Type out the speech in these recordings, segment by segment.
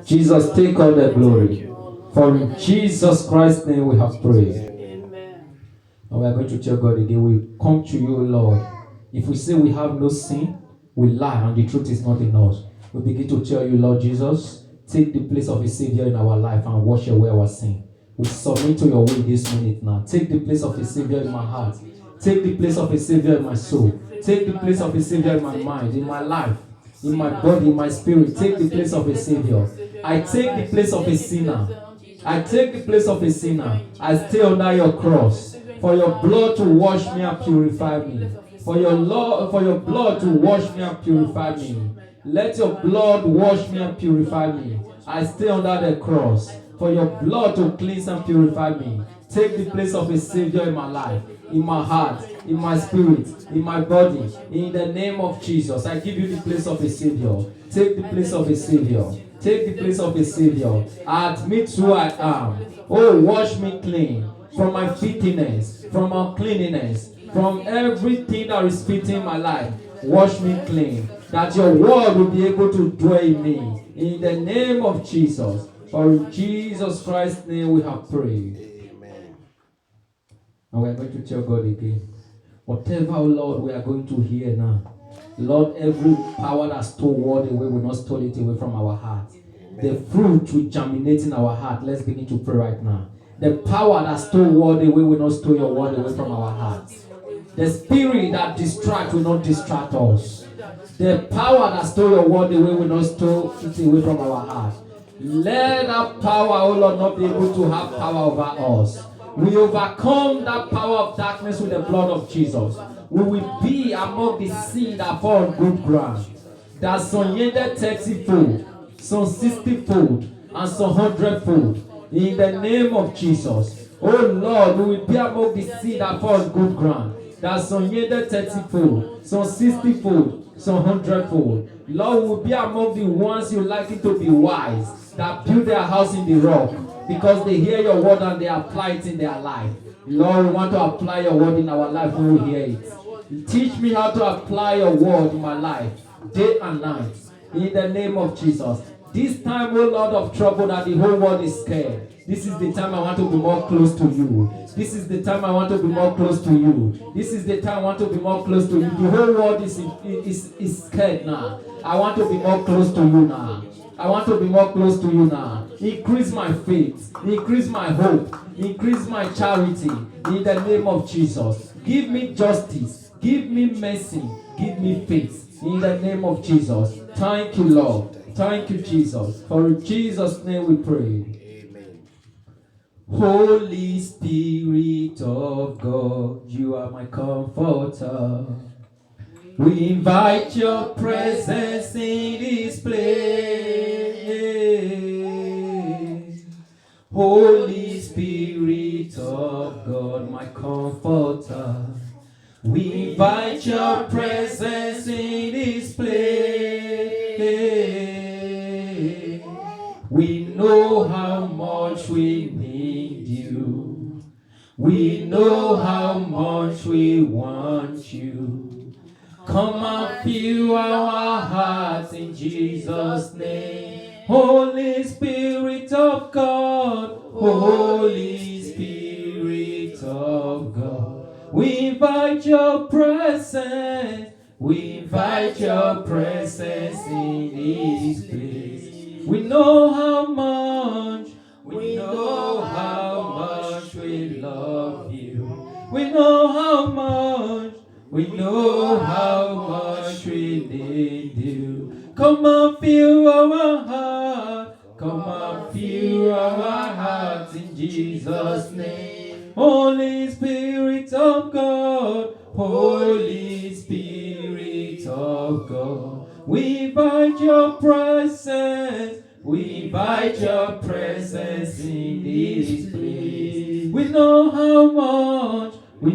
Jesus, take all the glory. For in Jesus Christ's name we have prayed. And we are going to tell God again, we come to you, Lord. If we say we have no sin, we lie and the truth is not in us. We begin to tell you, Lord Jesus, take the place of a Savior in our life and wash away our sin. We submit to your will this minute now. Take the place of a Savior in my heart. Take the place of a Savior in my soul. Take the place of a Savior in my mind, in my life, in my body, in my spirit. Take the place of a Savior. I take the place of a sinner. I take the place of a sinner. I stay under your cross. For your blood to wash me and purify me. For your blood to wash me and purify me. Let your blood wash me and purify me. I stay under the cross. For your blood to cleanse and purify me. Take the place of a Savior in my life, in my heart, in my spirit, in my body. In the name of Jesus, I give you the place of a Savior. Take the place of a Savior. Take the place of a Savior. I admit who I am. Oh, wash me clean from my filthiness, from uncleanness, from everything that is fitting my life. Wash me clean, that your word will be able to dwell in me. In the name of Jesus. For in Jesus Christ's name we have prayed. Amen. And we are going to tell God again, whatever, Lord, we are going to hear now, Lord, every power that stole word away will not steal it away from our heart. The fruit will germinate in our heart. Let's begin to pray right now. The power that stole word away will not steal your word away from our hearts. The spirit that distracts will not distract us. The power that stole your word away will not steal it away from our heart. Let that power, oh Lord, not be able to have power over us. We overcome that power of darkness with the blood of Jesus. We will be among the seed that fall on good ground. That some yielded 30-fold, some 60-fold, and some 100-fold. In the name of Jesus. Oh Lord, we will be among the seed that fall on good ground. That some yielded 30-fold, some 60-fold, some 100-fold. Lord, we will be among the ones you like it to be wise, that build their house in the rock, because they hear your word and they apply it in their life. Lord, we want to apply your word in our life when we hear it. Teach me how to apply your word in my life, day and night, in the name of Jesus. This time, oh Lord of trouble, that the whole world is scared. This is the time I want to be more close to you. This is the time I want to be more close to you. This is the time I want to be more close to you. The whole world is scared now. I want to be more close to you now. I want to be more close to you now. Increase my faith. Increase my hope. Increase my charity. In the name of Jesus. Give me justice. Give me mercy. Give me faith. In the name of Jesus. Thank you, Lord. Thank you, Jesus. For in Jesus' name we pray. Amen. Holy Spirit of God, you are my comforter. We invite your presence in this place. Holy Spirit of God, my comforter. We invite your presence in this place. We know how much we need you. We know how much we want you. Come and fill our hearts in Jesus' name. Holy Spirit of God, Holy Spirit of God, we invite your presence. We invite your presence in this place. We know how much we love you. We know how much we need you. Come and fill our heart. Come and fill our hearts in Jesus' name. Holy Spirit of God, Holy Spirit of God, we invite your presence. We invite your presence in this place. We know how much we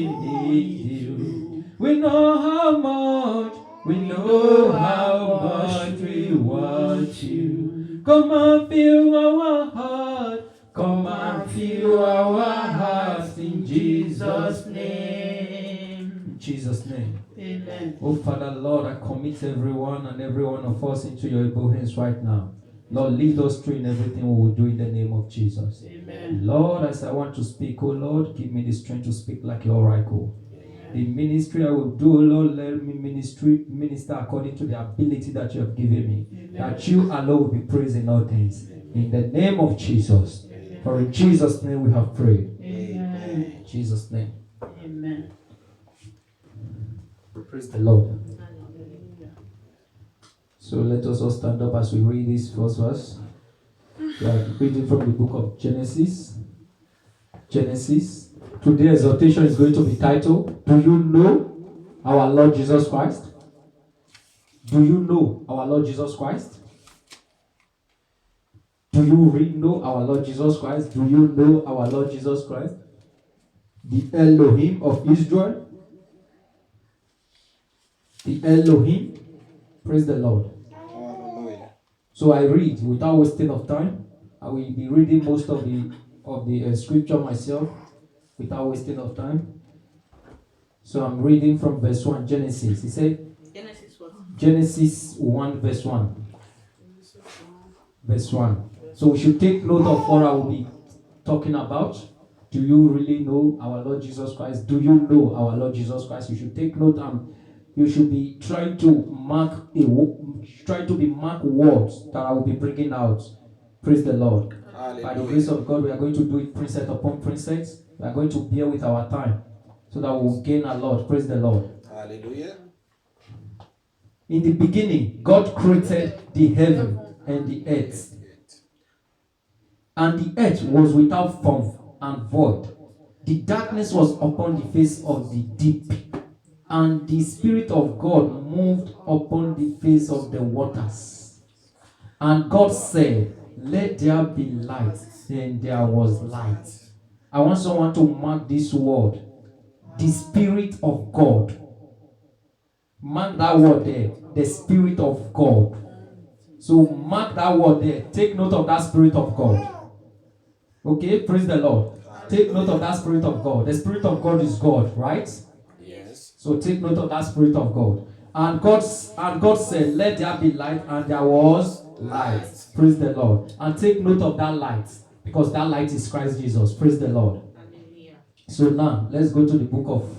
need you. We know how much we want you. Come and fill our heart. Come and fill our hearts in Jesus' name. In Jesus' name. Amen. Oh, Father, Lord, I commit everyone and every one of us into your able hands right now. Lord, lead us through in everything we will do in the name of Jesus. Amen. Lord, as I want to speak, oh Lord, give me the strength to speak like your oracle. The ministry I will do, Lord, let me minister according to the ability that you have given me. Amen. That you alone will be praised in all things. In the name of Jesus. Amen. For in Jesus' name we have prayed. Amen. In Jesus' name. Amen. Praise the Lord. Hallelujah. So let us all stand up as we read this first verse. We are reading from the book of Genesis. Genesis. Today's exhortation is going to be titled, Do you know our Lord Jesus Christ? Do you know our Lord Jesus Christ? Do you really know our Lord Jesus Christ? Do you know our Lord Jesus Christ? The Elohim of Israel. The Elohim. Praise the Lord. Hallelujah. So I read without wasting of time. I will be reading most of the scripture myself without wasting of time. So I'm reading from verse 1, Genesis. He said, Genesis what? Genesis 1, verse 1. Verse 1. So we should take note of what I will be talking about. Do you really know our Lord Jesus Christ? Do you know our Lord Jesus Christ? You should take note and you should be trying to mark words that I will be bringing out. Praise the Lord. Hallelujah. By the grace of God, we are going to do it precept upon precept. We are going to bear with our time so that we will gain a lot. Praise the Lord. Hallelujah. In the beginning, God created the heaven and the earth. And the earth was without form and void. The darkness was upon the face of the deep. And the Spirit of God moved upon the face of the waters. And God said, Let there be light. And there was light. I want someone to mark this word. The Spirit of God. Mark that word there. The Spirit of God. So mark that word there. Take note of that Spirit of God. Okay, praise the Lord. Take note of that Spirit of God. The Spirit of God is God, right? Yes. So take note of that Spirit of God. And God said, Let there be light, and there was light. Praise the Lord. And take note of that light, because that light is Christ Jesus. Praise the Lord. So now, let's go to the book of...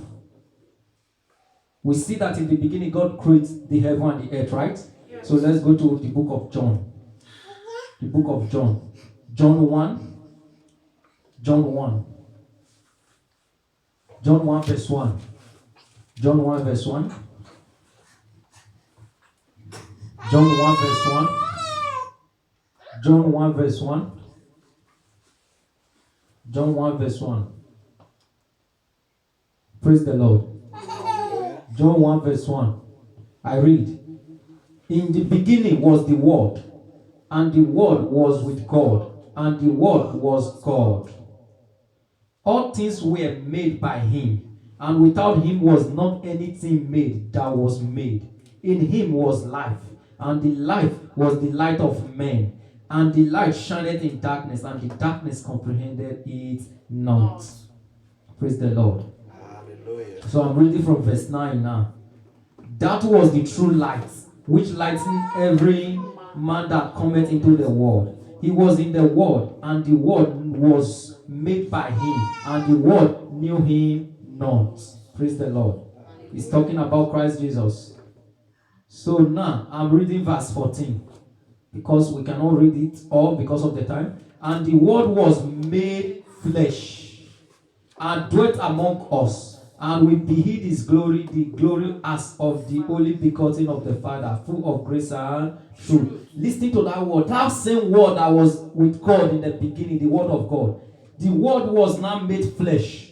We see that in the beginning, God created the heaven and the earth, right? So let's go to the book of John. The book of John. John 1. John 1. John 1 verse 1. John 1 verse 1. John 1 verse 1. John 1 verse 1. John 1 verse 1. Praise the Lord. John 1 verse 1. I read. In the beginning was the Word, and the Word was with God, and the Word was God. All things were made by him, and without him was not anything made that was made. In him was life, and the life was the light of men. And the light shined in darkness, and the darkness comprehended it not. Praise the Lord. Hallelujah. So I'm reading from verse 9 now. That was the true light, which lightened every man that cometh into the world. He was in the world, and the world was made by him, and the world knew him not. Praise the Lord. He's talking about Christ Jesus. So now, I'm reading verse 14. Because we cannot read it all because of the time. And the word was made flesh, and dwelt among us. And we beheld his glory, the glory as of the only begotten of the Father, full of grace and truth. Listening to that word, that same word that was with God in the beginning, the word of God. The word was now made flesh.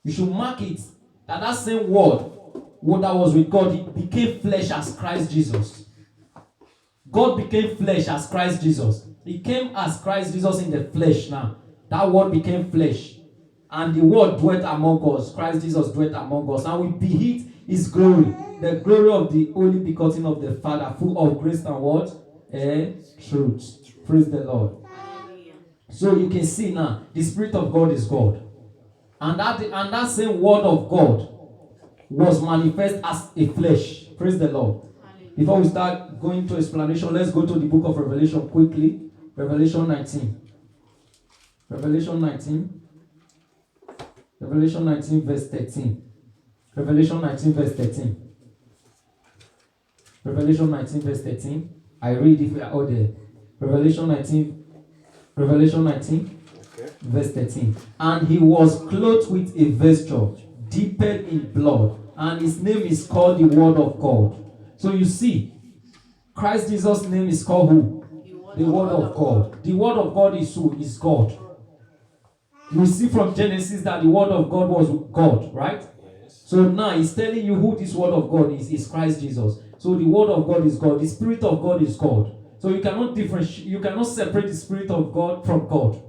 You should mark it, that same word that was with God, it became flesh as Christ Jesus. God became flesh as Christ Jesus. He came as Christ Jesus in the flesh now. That word became flesh. And the word dwelt among us. Christ Jesus dwelt among us. And we beheld his glory. The glory of the only begotten of the Father, full of grace and what? Truth. Praise the Lord. So you can see now, the Spirit of God is God. And that same word of God was manifest as a flesh. Praise the Lord. Before we start going to explanation, let's go to the book of Revelation quickly. Revelation 19. Revelation 19. Revelation 19 verse 13. Revelation 19 verse 13. Revelation 19 verse 13. I read if we are all there. Revelation 19 Okay. verse 13. And he was clothed with a vesture dipped in blood, and his name is called the Word of God. So you see, Christ Jesus' name is called who? The Word of God. The Word of God is who? Is God. We see from Genesis that the Word of God was God, right? Yes. So now he's telling you who this Word of God is Christ Jesus. So the Word of God is God. The Spirit of God is God. So you cannot differentiate, you cannot separate the Spirit of God from God.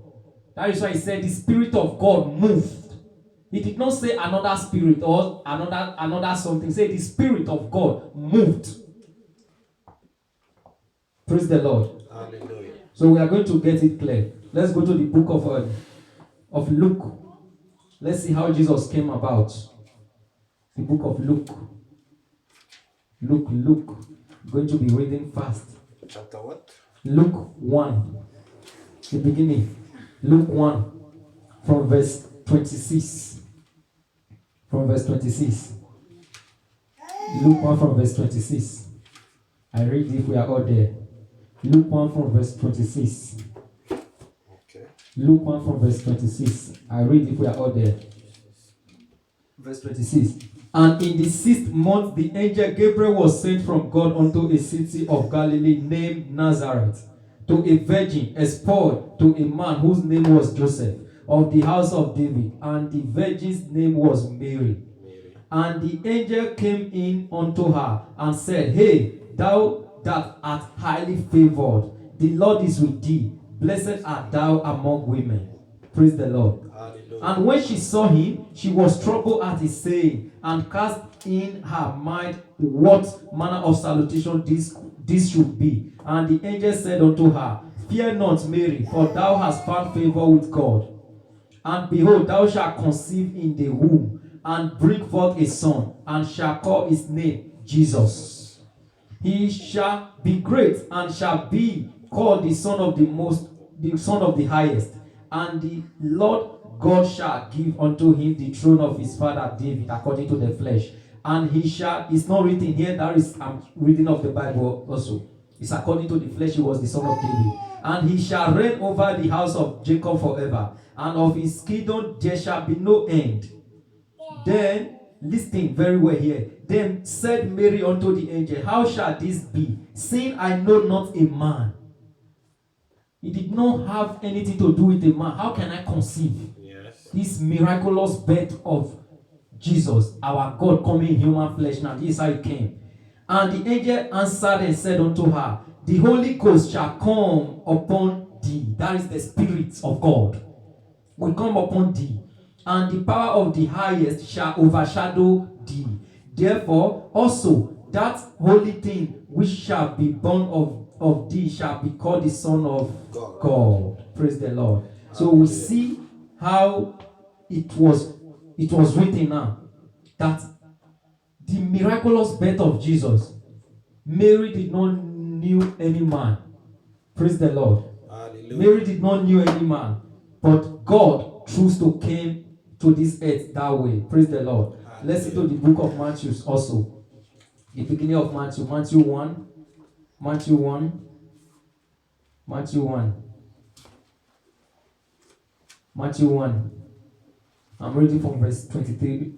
That is why he said the Spirit of God moved. He did not say another spirit or another something. He said the Spirit of God moved. Praise the Lord. Hallelujah. So we are going to get it clear. Let's go to the book of Luke. Let's see how Jesus came about. The book of Luke. Luke. I'm going to be reading fast. Chapter what? Luke 1. The beginning. Luke 1. From verse 26. From verse 26. Luke 1 from verse 26. I read if we are all there. Luke 1 from verse 26. Okay. Luke 1 from verse 26. I read if we are all there. Verse 26. And in the 6th month, the angel Gabriel was sent from God unto a city of Galilee named Nazareth, to a virgin espoused to a man whose name was Joseph, of the house of David, and the virgin's name was Mary. And the angel came in unto her and said, Hey, thou that art highly favored, the Lord is with thee. Blessed art thou among women. Praise the Lord. Hallelujah. And when she saw him, she was troubled at his saying, and cast in her mind what manner of salutation this should be. And the angel said unto her, Fear not, Mary, for thou hast found favor with God. And behold, thou shalt conceive in the womb, and bring forth a son, and shall call his name Jesus. He shall be great, and shall be called the Son of the Highest. And the Lord God shall give unto him the throne of his father David, according to the flesh. And he shall, it's not written here, I'm reading of the Bible also. It's according to the flesh, he was the son of David. And he shall reign over the house of Jacob forever, and of his kingdom there shall be no end. Then, listen very well here. Then said Mary unto the angel, How shall this be, seeing I know not a man? He did not have anything to do with a man. How can I conceive? Yes. This miraculous birth of Jesus, our God coming in human flesh. Now, this is how he came. And the angel answered and said unto her, The Holy Ghost shall come upon thee. That is the Spirit of God. Will come upon thee. And the power of the highest shall overshadow thee. Therefore, also, that holy thing which shall be born of thee shall be called the Son of God. Praise the Lord. So we see how it was written now that the miraculous birth of Jesus, Mary did not knew any man. Praise the Lord. Hallelujah. Mary did not knew any man, but God chose to came to this earth that way. Praise the Lord. Let's see to the book of Matthew also. The beginning of Matthew 1. Matthew 1. I'm reading from verse 23.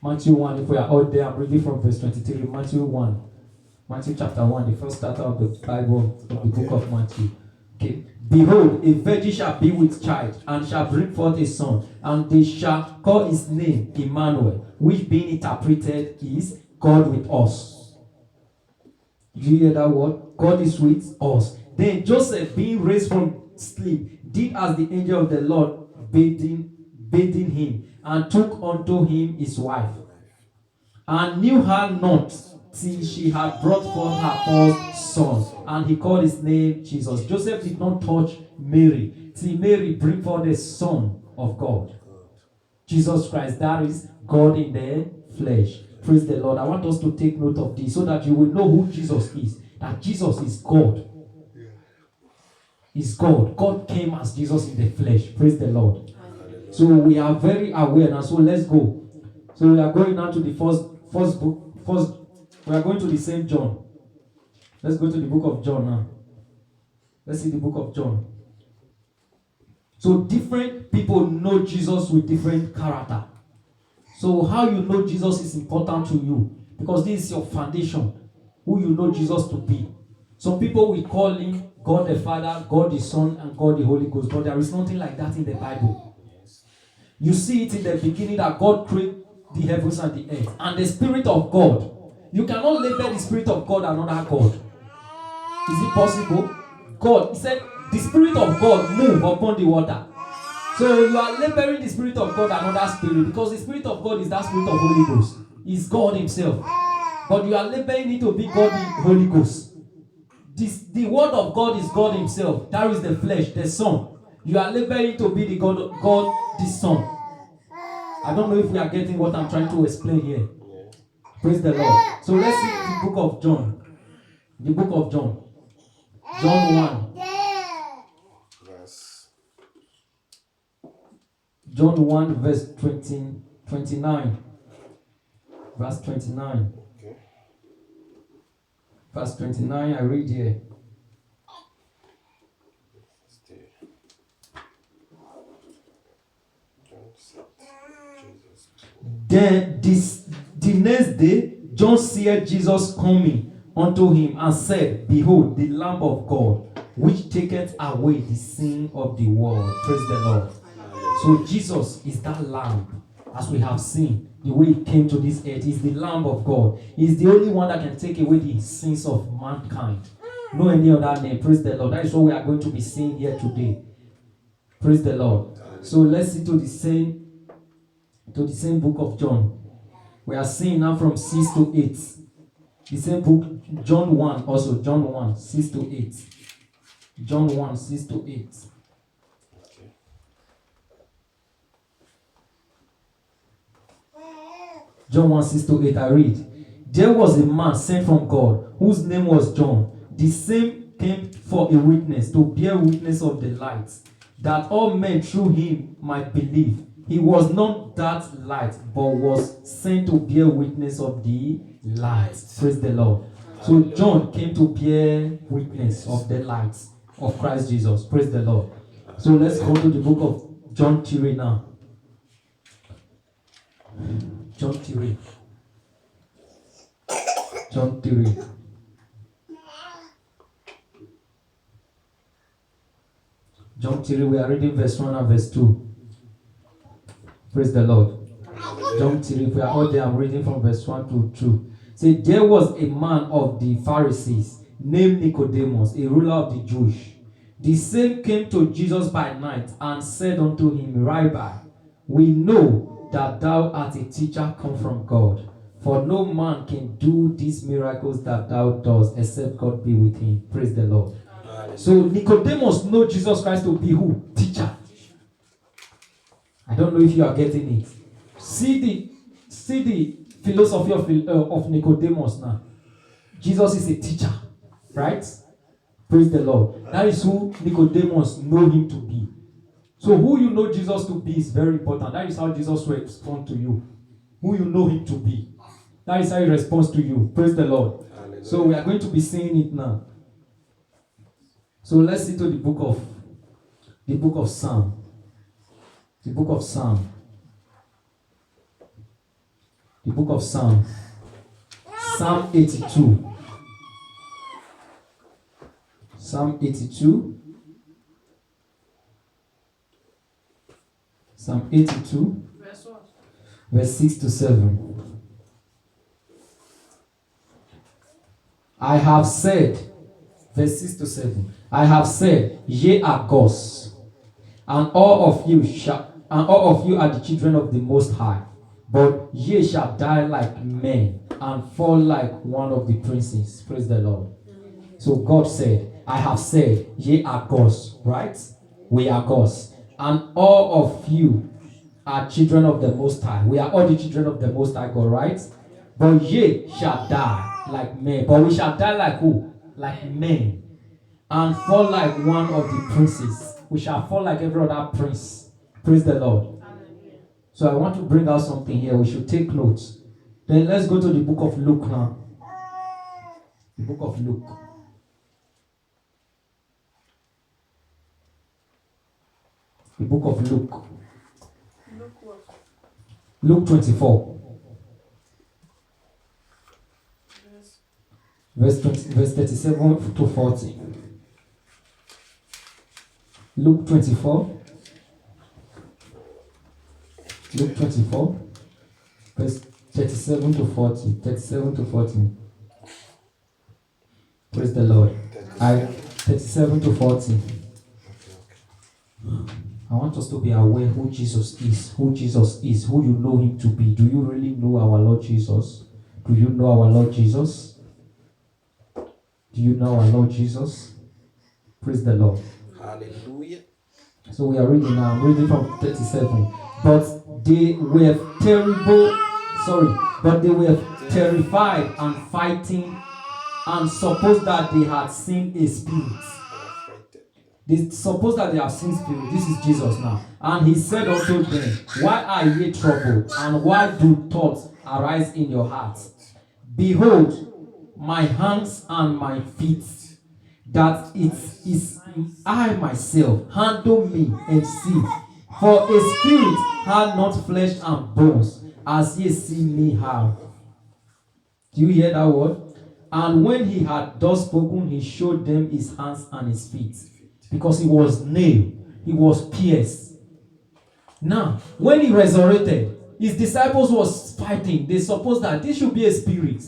Matthew 1, if we are out there, I'm reading from verse 23. Matthew chapter 1, the first chapter of the Bible, of the book of Matthew. Okay. Behold, a virgin shall be with child, and shall bring forth a son, and they shall call his name Emmanuel, which being interpreted is God with us. Did you hear that word? God is with us. Then Joseph, being raised from sleep, did as the angel of the Lord bidding him, and took unto him his wife, and knew her not till she had brought forth her first son, and he called his name Jesus. Joseph did not touch Mary till Mary bring forth the Son of God, Jesus Christ. That is God in the flesh. Praise the Lord. I want us to take note of this so that you will know who Jesus is. That Jesus is God. Is God. God came as Jesus in the flesh. Praise the Lord. So we are very aware now. So let's go. So we are going now to the first book. We are going to the same John. Let's go to the book of John now. Let's see the book of John. So different people know Jesus with different character. So how you know Jesus is important to you, because this is your foundation, who you know Jesus to be. Some people will call him God the Father, God the Son, and God the Holy Ghost, but there is nothing like that in the Bible. You see it in the beginning that God created the heavens and the earth, and the Spirit of God. You cannot label the Spirit of God another God. Is it possible? God, he said, the Spirit of God move upon the water. So you are labeling the Spirit of God another spirit, because the Spirit of God is that Spirit of Holy Ghost. Is God himself. But you are labeling it to be God the Holy Ghost. The word of God is God himself. That is the flesh, the Son. You are labeling it to be the God, the Son. I don't know if we are getting what I'm trying to explain here. Praise the Lord. So let's see the book of John. The book of John. John 1. John 1 verse 29. Verse 29. Okay. Verse 29, I read here. Then the next day, John saw Jesus coming unto him and said, Behold, the Lamb of God, which taketh away the sin of the world. Praise the Lord. So Jesus is that Lamb, as we have seen, the way he came to this earth. Is the Lamb of God. He is the only one that can take away the sins of mankind. No any other name. Praise the Lord. That is what we are going to be seeing here today. Praise the Lord. So let's see to the same book of John. We are seeing now from 6 to 8. The same book, John 1 also. John 1, 6 to 8. John 1, 6 to 8. John 1, 6 to 8, I read. There was a man sent from God, whose name was John. The same came for a witness, to bear witness of the light, that all men through him might believe. He was not that light, but was sent to bear witness of the light. Praise the Lord. So John came to bear witness of the light of Christ Jesus. Praise the Lord. So let's go to the book of John 3 now. John 3. John 3. John 3, we are reading verse 1 and verse 2. Praise the Lord. John 3, if we are all there, I'm reading from verse 1 to 2. Say, there was a man of the Pharisees named Nicodemus, a ruler of the Jews. The same came to Jesus by night and said unto him, Rabbi, we know that thou art a teacher come from God. For no man can do these miracles that thou dost, except God be with him. Praise the Lord. So Nicodemus knows Jesus Christ to be who? Teacher. I don't know if you are getting it. See the philosophy of Nicodemus now. Jesus is a teacher, right? Praise the Lord. That is who Nicodemus know him to be. So who you know Jesus to be is very important. That is how Jesus responds to you. Who you know him to be. That is how he responds to you. Praise the Lord. Hallelujah. So we are going to be seeing it now. So let's see to the book of Psalm. The book of Psalm. The book of Psalm. Psalm 82. Psalm 82. Psalm 82. Verse 6 to 7. I have said, verse 6 to 7. I have said, ye are gods, and all of you are the children of the Most High. But ye shall die like men and fall like one of the princes. Praise the Lord. So God said, I have said, ye are gods, right? We are gods. And all of you are children of the Most High. We are all the children of the Most High God, right? But ye shall die like men. But we shall die like who? Like men. And fall like one of the princes. We shall fall like every other prince. Praise the Lord. So I want to bring out something here. We should take notes. Then let's go to the book of Luke now. The book of Luke. The book of Luke. Look what? Luke 24. Verse 37 to 40. Luke 24. Luke 24. Verse 37 to 40. 37 to 40. Praise the Lord. 37 to 40. I want us to be aware who Jesus is. Who Jesus is. Who you know him to be. Do you really know our Lord Jesus? Do you know our Lord Jesus? Do you know our Lord Jesus? Praise the Lord. Hallelujah. So we are reading now. I'm reading from 37. But they were terrified and fighting and supposed that they had seen a spirit. They suppose that they have seen spirit. This is Jesus now. And he said unto them, why are ye troubled? And why do thoughts arise in your hearts? Behold, my hands and my feet, that it is I myself. Handle me and see. For a spirit hath not flesh and bones, as ye see me have. Do you hear that word? And when he had thus spoken, he showed them his hands and his feet. Because he was nailed, he was pierced. Now, when he resurrected, his disciples was fighting. They supposed that this should be a spirit.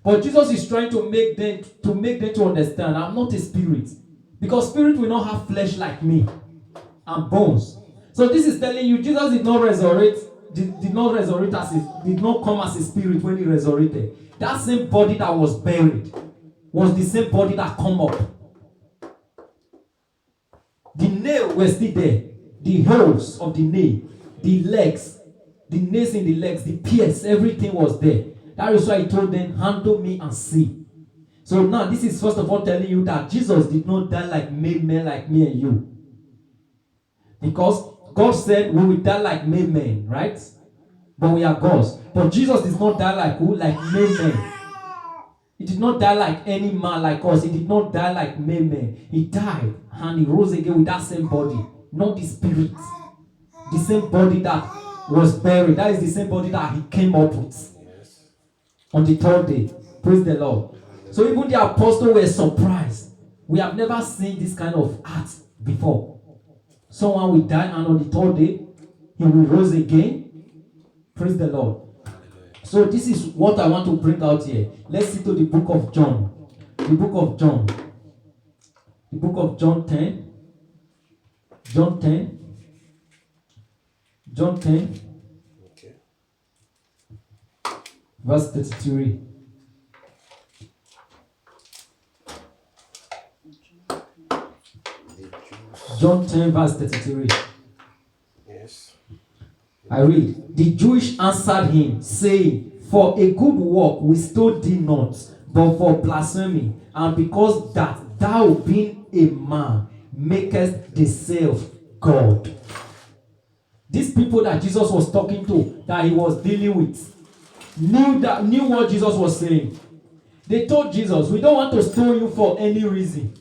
But Jesus is trying to make them to understand, I'm not a spirit. Because spirit will not have flesh like me and bones. So this is telling you Jesus did not resurrect, did not come as a spirit when he resurrected. That same body that was buried was the same body that come up. The nail was still there. The holes of the nail, the legs, the nails in the legs, the pierce, everything was there. That is why he told them, handle me and see. So now this is first of all telling you that Jesus did not die like men like me and you. Because God said we will die like men, right? But we are gods. But Jesus did not die like who? Like men. He did not die like any man like us. He did not die like men. He died and he rose again with that same body. Not the spirit. The same body that was buried. That is the same body that he came up with. On the third day. Praise the Lord. So even the apostles were surprised. We have never seen this kind of act before. Someone will die and on the third day, he will rise again. Praise the Lord. So this is what I want to bring out here. Let's see to the book of John. The book of John. The book of John 10. John 10. John 10. Okay. Verse 33. John 10 verse 33. Yes. I read. The Jews answered him, saying, for a good work we stole thee not, but for blasphemy, and because that thou being a man makest thyself God. These people that Jesus was talking to, that he was dealing with, knew what Jesus was saying. They told Jesus, we don't want to stone you for any reason.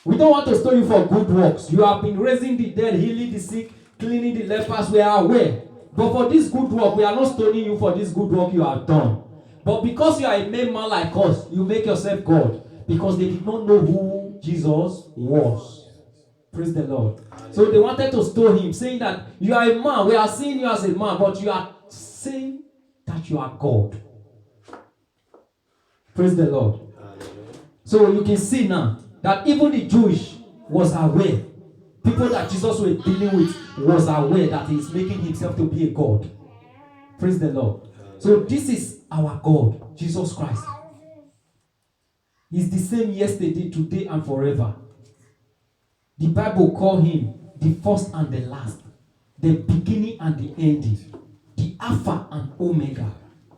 We don't want to stone you for good works. You have been raising the dead, healing the sick, cleaning the lepers. We are aware. But for this good work, we are not stoning you for this good work you have done. But because you are a mere man like us, you make yourself God. Because they did not know who Jesus was. Praise the Lord. So they wanted to stone him, saying that you are a man. We are seeing you as a man, but you are saying that you are God. Praise the Lord. So you can see now that even the Jewish was aware. People that Jesus was dealing with was aware that he is making himself to be a God. Praise the Lord. So this is our God, Jesus Christ. He's the same yesterday, today, and forever. The Bible calls him the first and the last. the beginning and the ending, the Alpha and Omega,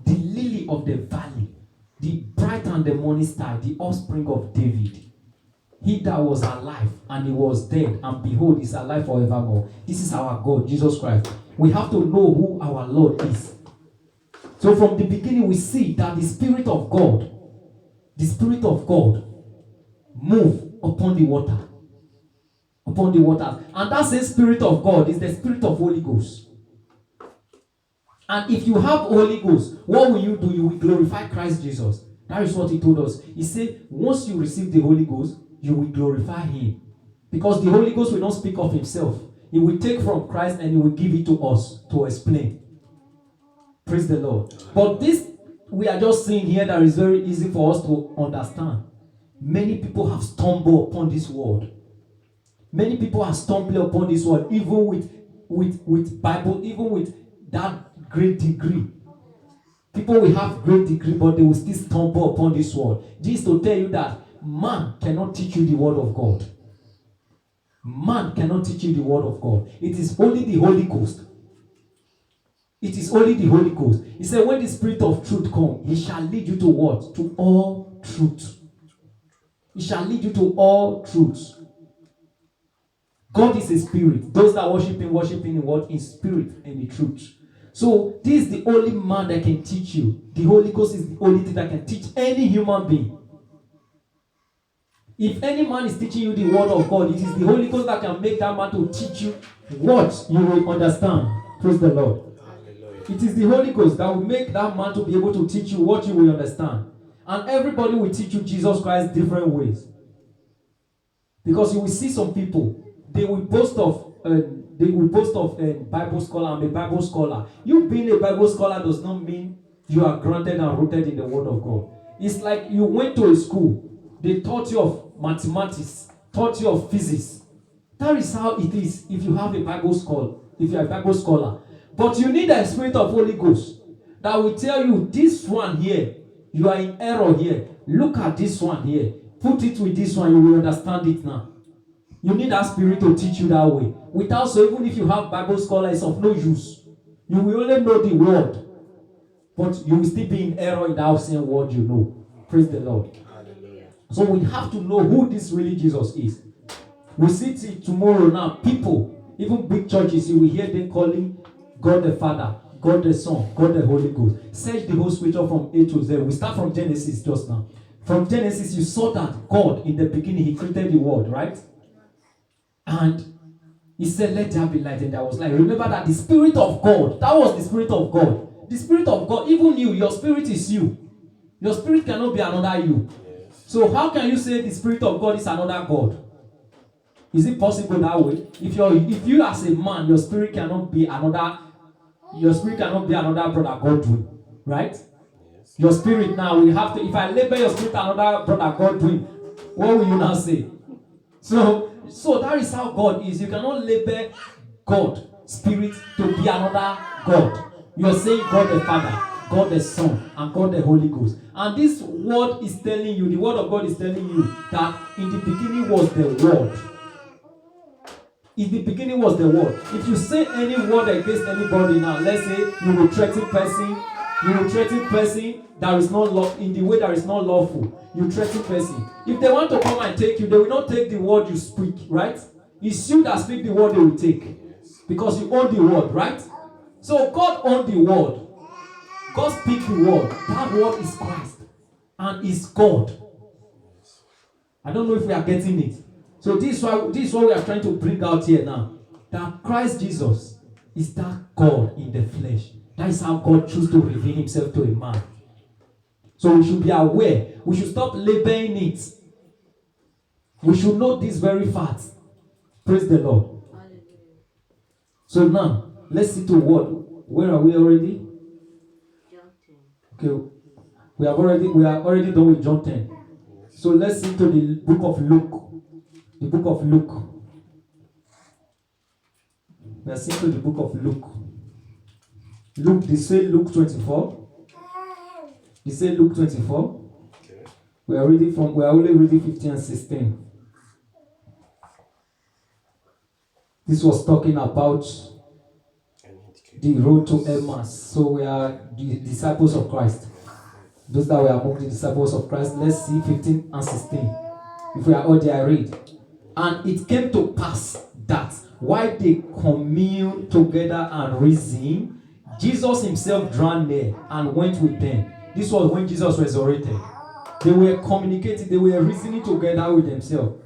the lily of the valley, the bright and the morning star, the offspring of David. He that was alive and he was dead, and behold, is alive forevermore. This is our God, Jesus Christ. We have to know who our Lord is. So from the beginning, we see that the Spirit of God move upon the water. Upon the waters. And that same Spirit of God is the Spirit of Holy Ghost. And if you have Holy Ghost, what will you do? You will glorify Christ Jesus. That is what he told us. He said, once you receive the Holy Ghost, you will glorify him. Because the Holy Ghost will not speak of himself. He will take from Christ and he will give it to us to explain. Praise the Lord. But this, we are just seeing here that is very easy for us to understand. Many people have stumbled upon this word. Many people are stumbling upon this word, even with Bible, even with that great degree. People will have great degree, but they will still stumble upon this word. This is to tell you that man cannot teach you the word of God. Man cannot teach you the word of God. It is only the Holy Ghost. It is only the Holy Ghost. He said, when the Spirit of truth comes, he shall lead you to what? To all truth. He shall lead you to all truth. God is a spirit. Those that worship him in what? In spirit and in truth. So this is the only man that can teach you. The Holy Ghost is the only thing that can teach any human being. If any man is teaching you the word of God, it is the Holy Ghost that can make that man to teach you what you will understand. Praise the Lord. Hallelujah. It is the Holy Ghost that will make that man to be able to teach you what you will understand. And everybody will teach you Jesus Christ different ways. Because you will see some people, they will boast of Bible scholar. I'm a Bible scholar. You being a Bible scholar does not mean you are granted and rooted in the word of God. It's like you went to a school. They taught you of mathematics, taught you of physics. That is how it is if you have a Bible scholar, if you are a Bible scholar. But you need the Spirit of Holy Ghost that will tell you this one here, you are in error here. Look at this one here. Put it with this one, you will understand it now. You need that Spirit to teach you that way. Without so, even if you have Bible scholar, it's of no use. You will only know the word, but you will still be in error in that same word you know. Praise the Lord. Hallelujah. So we have to know who this really Jesus is. We see it tomorrow now. People, even big churches, you will hear them calling God the Father, God the Son, God the Holy Ghost. Search the whole scripture from A to Z. We start from Genesis just now. From Genesis, you saw that God, in the beginning, he created the world, right? And he said, let there be light, and there was light. Remember that the Spirit of God, that was the Spirit of God. The Spirit of God, even you, your spirit is you. Your spirit cannot be another you. Yes. So how can you say the Spirit of God is another God? Is it possible that way? If you as a man, your spirit cannot be another brother Godwin, right? Yes. Your spirit now will have to, if I label your spirit another brother Godwin, what will you now say? So that is how God is. You cannot label God, Spirit, to be another God. You are saying God the Father, God the Son, and God the Holy Ghost. And this word is telling you, the word of God is telling you that in the beginning was the Word. In the beginning was the Word. If you say any word against anybody now, let's say you will threaten person that is not in the way that is not lawful. You threaten person. If they want to come and take you, they will not take the word you speak, right? It's you that speak the word they will take. Because you own the word, right? So God owns the word. God speaks the word. That word is Christ. And is God. I don't know if we are getting it. So this is what we are trying to bring out here now. That Christ Jesus is that God in the flesh. That is how God chose to reveal himself to a man. So we should be aware. We should stop labeling it. We should know this very fact. Praise the Lord. So now, let's see to what. Where are we already? Okay. We are already done with John 10. So let's see to the book of Luke. The book of Luke. We are seeing to the book of Luke. Luke, they say Luke 24. They say Luke 24. Okay. We are only reading 15 and 16. This was talking about the road to Emmaus. So we are the disciples of Christ. Those that were among the disciples of Christ. Let's see 15 and 16. If we are all there, I read. And it came to pass that while they communed together and reasoned, Jesus himself drew near and went with them. This was when Jesus resurrected. They were communicating, they were reasoning together with themselves.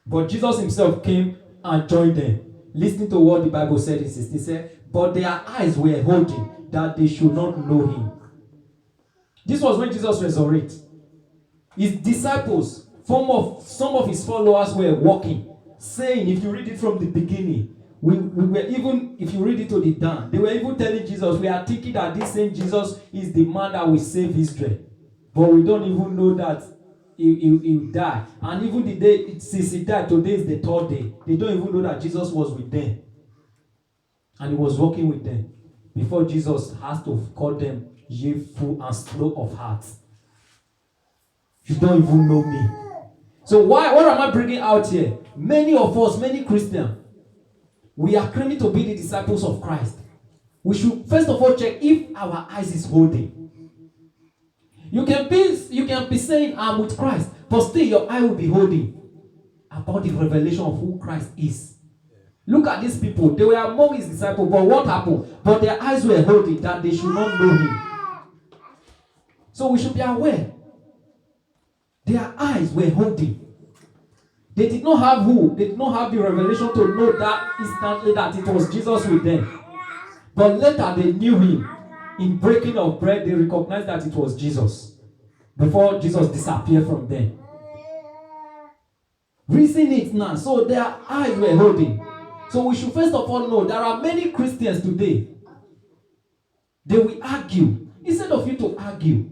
But Jesus himself came and joined them. Listening to what the Bible said in 16, said, but their eyes were holding that they should not know him. This was when Jesus resurrected. His disciples, some of his followers were walking, saying, if you read it from the beginning, we were even, if you read it to the down, they were even telling Jesus, we are thinking that this same Jesus is the man that will save Israel. But we don't even know that he died. And even the day since he died, today is the third day. They don't even know that Jesus was with them. And he was walking with them. Before Jesus has to call them, ye fool and slow of heart. You don't even know me. So what am I bringing out here? Many of us, many Christians, we are claiming to be the disciples of Christ. We should first of all check if our eyes is holding. You can be saying I'm with Christ, but still your eye will be holding about the revelation of who Christ is. Look at these people. They were among his disciples, but what happened? But their eyes were holding that they should not know him. So we should be aware. Their eyes were holding. They did not have who? They did not have the revelation to know that instantly that it was Jesus with them. But later they knew him. In breaking of bread, they recognized that it was Jesus. Before Jesus disappeared from them. Reason it now. So their eyes were holding. So we should first of all know there are many Christians today. They will argue. Instead of you to argue,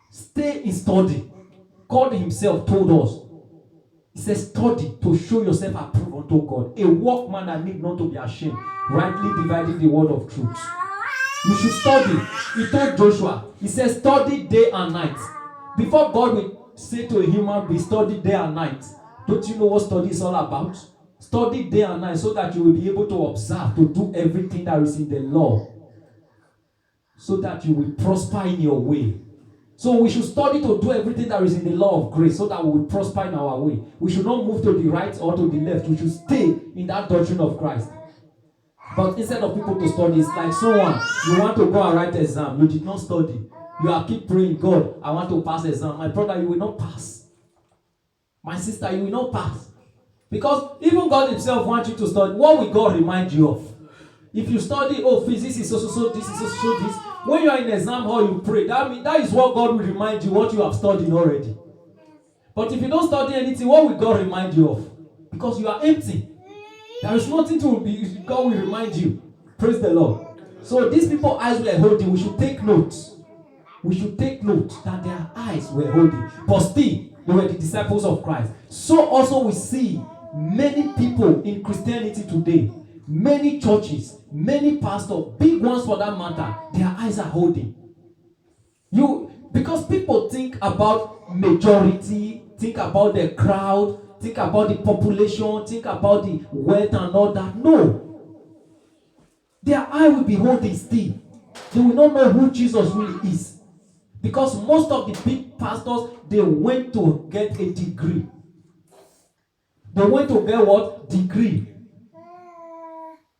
stay in study. God himself told us. He says, study to show yourself approved unto God. A workman that need not to be ashamed, rightly dividing the word of truth. You should study. He told Joshua, he says, study day and night. Before God will say to a human being, study day and night. Don't you know what study is all about? Study day and night so that you will be able to observe, to do everything that is in the law. So that you will prosper in your way. So we should study to do everything that is in the law of grace so that we will prosper in our way. We should not move to the right or to the left. We should stay in that doctrine of Christ. But instead of people to study, it's like someone, you want to go and write exam, you did not study. You are keep praying, God, I want to pass exam. My brother, you will not pass. My sister, you will not pass. Because even God himself wants you to study. What will God remind you of? If you study, physics is so, this is so, this. When you are in exam hall, you pray. That is what God will remind you, what you have studied already. But if you don't study anything, what will God remind you of? Because you are empty. There is nothing to be, God will remind you. Praise the Lord. So these people's eyes were holding. We should take note. We should take note that their eyes were holding. But still, they were the disciples of Christ. So also we see many people in Christianity today, many churches, many pastors, big ones for that matter, their eyes are holding. Because people think about majority, think about the crowd, think about the population, think about the wealth and all that. No. Their eye will be holding still. They will not know who Jesus really is. Because most of the big pastors, they went to get a degree. They went to get what? Degree.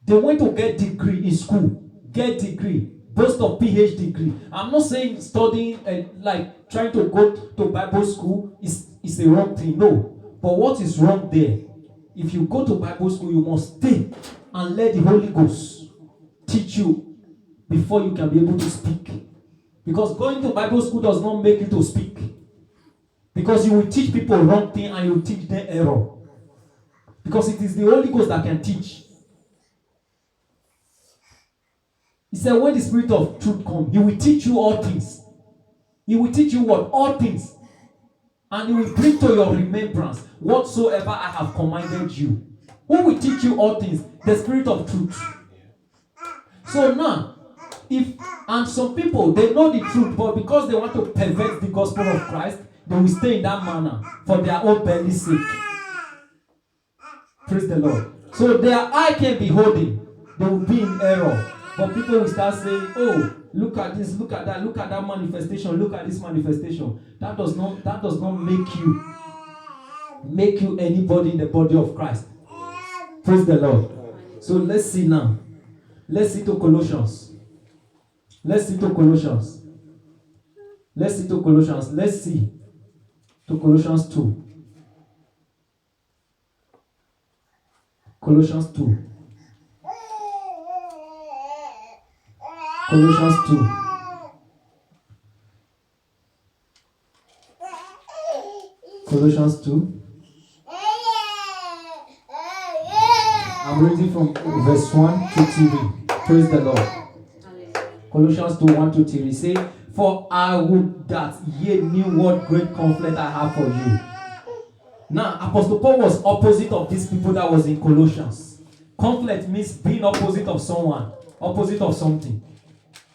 They went to get degree in school. Get degree. Boast of PhD degree. I'm not saying studying like trying to go to Bible school is a wrong thing. No. But what is wrong there? If you go to Bible school, you must stay and let the Holy Ghost teach you before you can be able to speak. Because going to Bible school does not make you to speak. Because you will teach people wrong thing and you will teach them error. Because it is the Holy Ghost that can teach. He said, when the Spirit of truth comes, he will teach you all things. He will teach you what? All things. And he will bring to your remembrance whatsoever I have commanded you. Who will teach you all things? The Spirit of truth. So now, and some people, they know the truth, but because they want to pervert the gospel of Christ, they will stay in that manner for their own belly's sake. Praise the Lord. So their eye can be holding, they will be in error. But people will start saying, oh, look at this, look at that manifestation, look at this manifestation. That does not make you anybody in the body of Christ. Praise the Lord. So let's see now. Let's see to Colossians. Let's see to Colossians 2. Colossians 2. Colossians 2. I'm reading from verse 1 to 3. Praise the Lord. Colossians 2, 1 to 3. Say, for I would that ye knew what great conflict I have for you. Now, Apostle Paul was opposite of these people that was in Colossians. Conflict means being opposite of someone, opposite of something.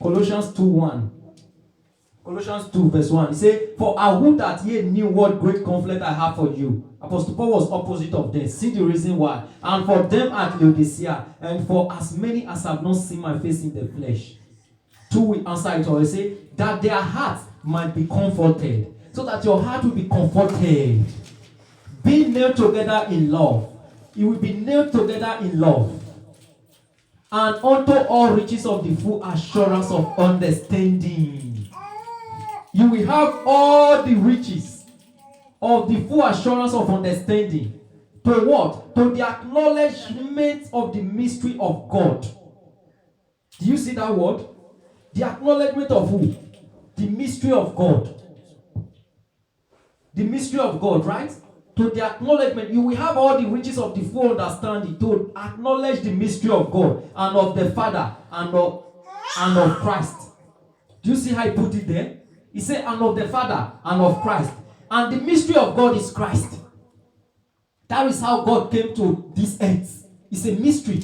Colossians 2, 1. Colossians 2, verse 1. He said, for I would that ye knew what great conflict I have for you. Apostle Paul was opposite of them. See the reason why. And for them at Laodicea, and for as many as have not seen my face in the flesh. 2 will answer it all. He say, that their hearts might be comforted. So that your heart will be comforted. Be nailed together in love. You will be nailed together in love. And unto all riches of the full assurance of understanding. You will have all the riches of the full assurance of understanding. To what? To the acknowledgement of the mystery of God. Do you see that word? The acknowledgement of who? The mystery of God. The mystery of God, right? To the acknowledgement, you will have all the riches of the full understanding to acknowledge the mystery of God and of the Father and of Christ. Do you see how he put it there? He said, and of the Father and of Christ. And the mystery of God is Christ. That is how God came to this earth. It's a mystery.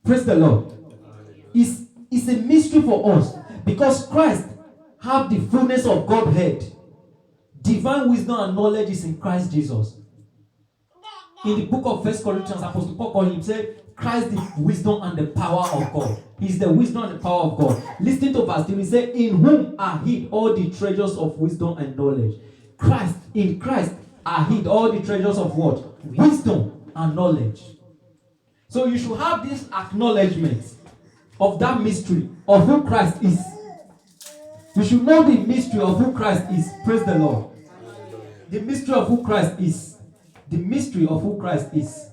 Praise the Lord. It's a mystery for us because Christ have the fullness of Godhead. Divine wisdom and knowledge is in Christ Jesus. In the book of 1 Corinthians, Apostle Paul called him, said, Christ the wisdom and the power of God. He's the wisdom and the power of God. Listen to verse 3. He said, in whom are hid all the treasures of wisdom and knowledge. In Christ are hid all the treasures of what? Wisdom and knowledge. So you should have this acknowledgement of that mystery of who Christ is. You should know the mystery of who Christ is. Praise the Lord. The mystery of who Christ is. The mystery of who Christ is.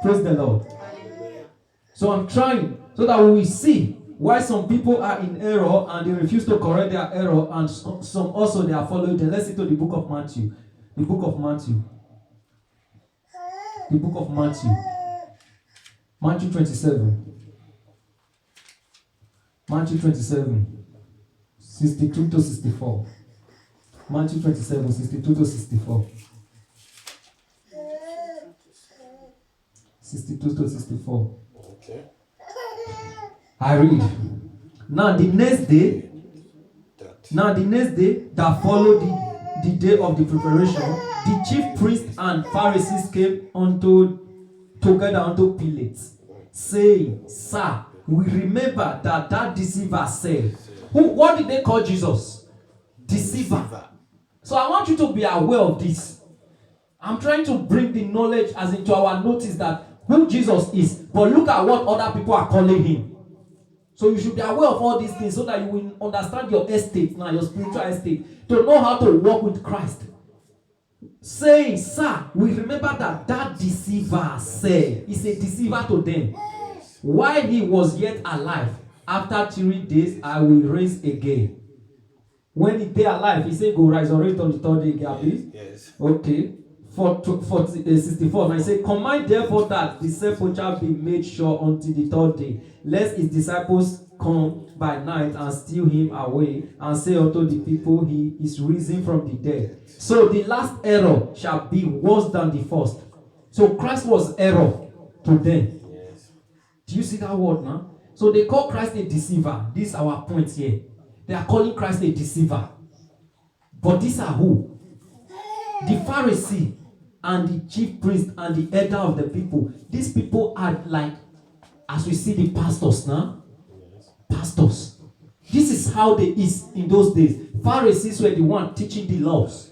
Praise the Lord. So I'm trying so that we will see why some people are in error and they refuse to correct their error, and some also they are following them. Let's see to the book of Matthew. The book of Matthew. The book of Matthew. Matthew 27. Matthew 27. 62 to 64. Matthew 27, 62 to 64. 62 to 64. Okay. I read. Now the next day that followed the day of the preparation, the chief priests and Pharisees came together unto Pilate, saying, Sir, we remember that deceiver said. What did they call Jesus? Deceiver. So I want you to be aware of this. I'm trying to bring the knowledge as into our notice that who Jesus is. But look at what other people are calling him. So you should be aware of all these things so that you will understand your estate now, your spiritual estate, to know how to walk with Christ. Saying, Sir, we remember that deceiver said. He's a deceiver to them. While he was yet alive, after 3 days, I will rise again. When he stay alive, he said, go resurrect on the third day, Gabi. Yes. Okay. 64. And he said, command therefore that the sepulchre be made sure until the third day, lest his disciples come by night and steal him away, and say unto the people, he is risen from the dead. So the last error shall be worse than the first. So Christ was error to them. Yes. Do you see that word now? So they call Christ a deceiver. This is our point here. They are calling Christ a deceiver. But these are who? The Pharisee and the chief priest and the elder of the people. These people are like as we see the pastors now, pastors. This is how they is in those days. Pharisees were the one teaching the laws.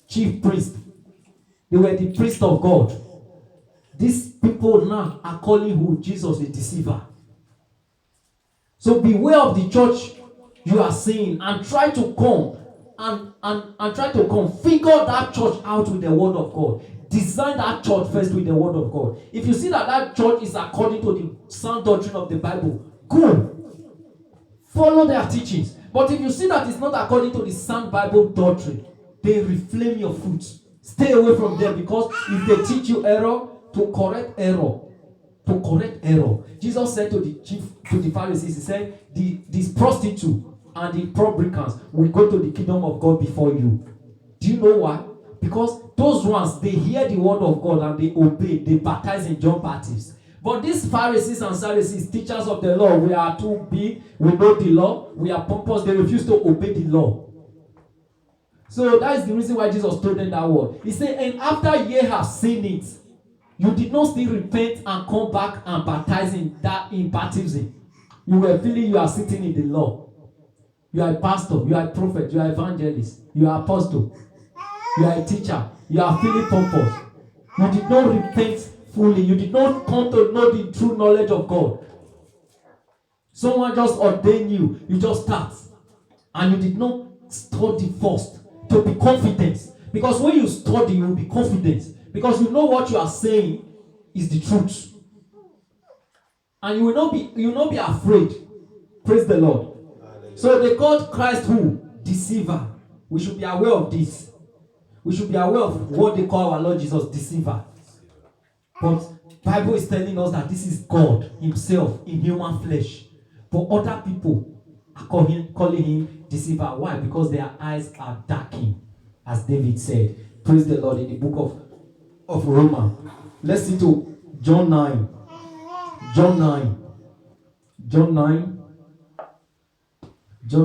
Chief priests. They were the priests of God. These people now are calling who? Jesus the deceiver. So beware of the church you are seeing and try to come and try to configure that church out with the word of God. Design that church first with the word of God. If you see that that church is according to the sound doctrine of the Bible, go. Follow their teachings. But if you see that it's not according to the sound Bible doctrine, they reflame your foot. Stay away from them, because if they teach you error, to correct error. To correct error. Jesus said to the Pharisees, he said, this prostitute and the publicans will go to the kingdom of God before you. Do you know why? Because those ones, they hear the word of God and they obey. They baptize in John Baptist. But these Pharisees and Sadducees, teachers of the law, we are too big, we know the law, we are pompous, they refuse to obey the law. So that is the reason why Jesus told them that word. He said, and after ye have seen it, you did not still repent and come back and baptize in baptism. You were feeling you are sitting in the law. You are a pastor, you are a prophet, you are an evangelist, you are an apostle, you are a teacher, you are feeling pompous. You did not repent fully. You did not come to know the true knowledge of God. Someone just ordained you. You just start. And you did not study first to be confident. Because when you study, you will be confident. Because you know what you are saying is the truth. And you will not be afraid. Praise the Lord. Hallelujah. So they called Christ who? Deceiver. We should be aware of this. We should be aware of what they call our Lord Jesus, deceiver. But Bible is telling us that this is God himself in human flesh. But other people are calling him deceiver. Why? Because their eyes are darkened, as David said. Praise the Lord in the book of Romans. Let's see to John 9. John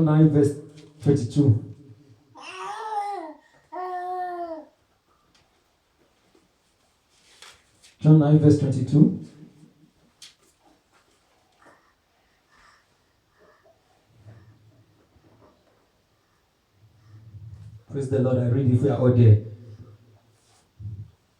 9 verse 22. John 9 verse 22. Praise the Lord. I read if we are all there.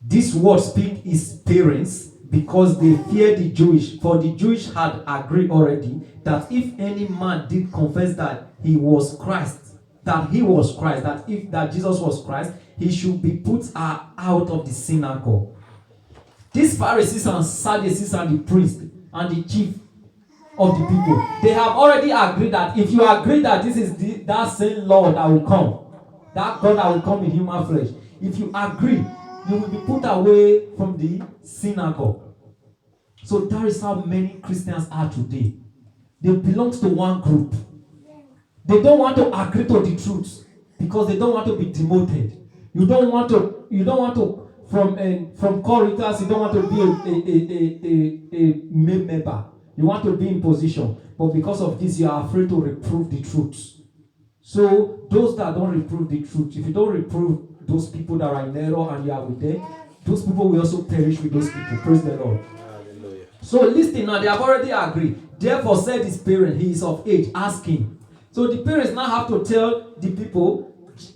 This word speak his parents because they fear the Jewish, for the Jewish had agreed already that if any man did confess that he was Christ, that Jesus was Christ, he should be put out of the synagogue. These Pharisees and Sadducees and the priest and the chief of the people, they have already agreed that if you agree that this is that same Lord that will come, that God that will come in human flesh, if you agree, you will be put away from the synagogue. So that is how many Christians are today. They belong to one group. They don't want to agree to the truth because they don't want to be demoted. You don't want to from Coritas, you don't want to be a member. You want to be in position. But because of this, you are afraid to reprove the truth. So those that don't reprove the truth, if you don't reprove those people that are in error and you are with them, those people will also perish with those people. Praise the Lord. Hallelujah. So listen now, they have already agreed. Therefore said his parent, he is of age, ask him. So the parents now have to tell the people,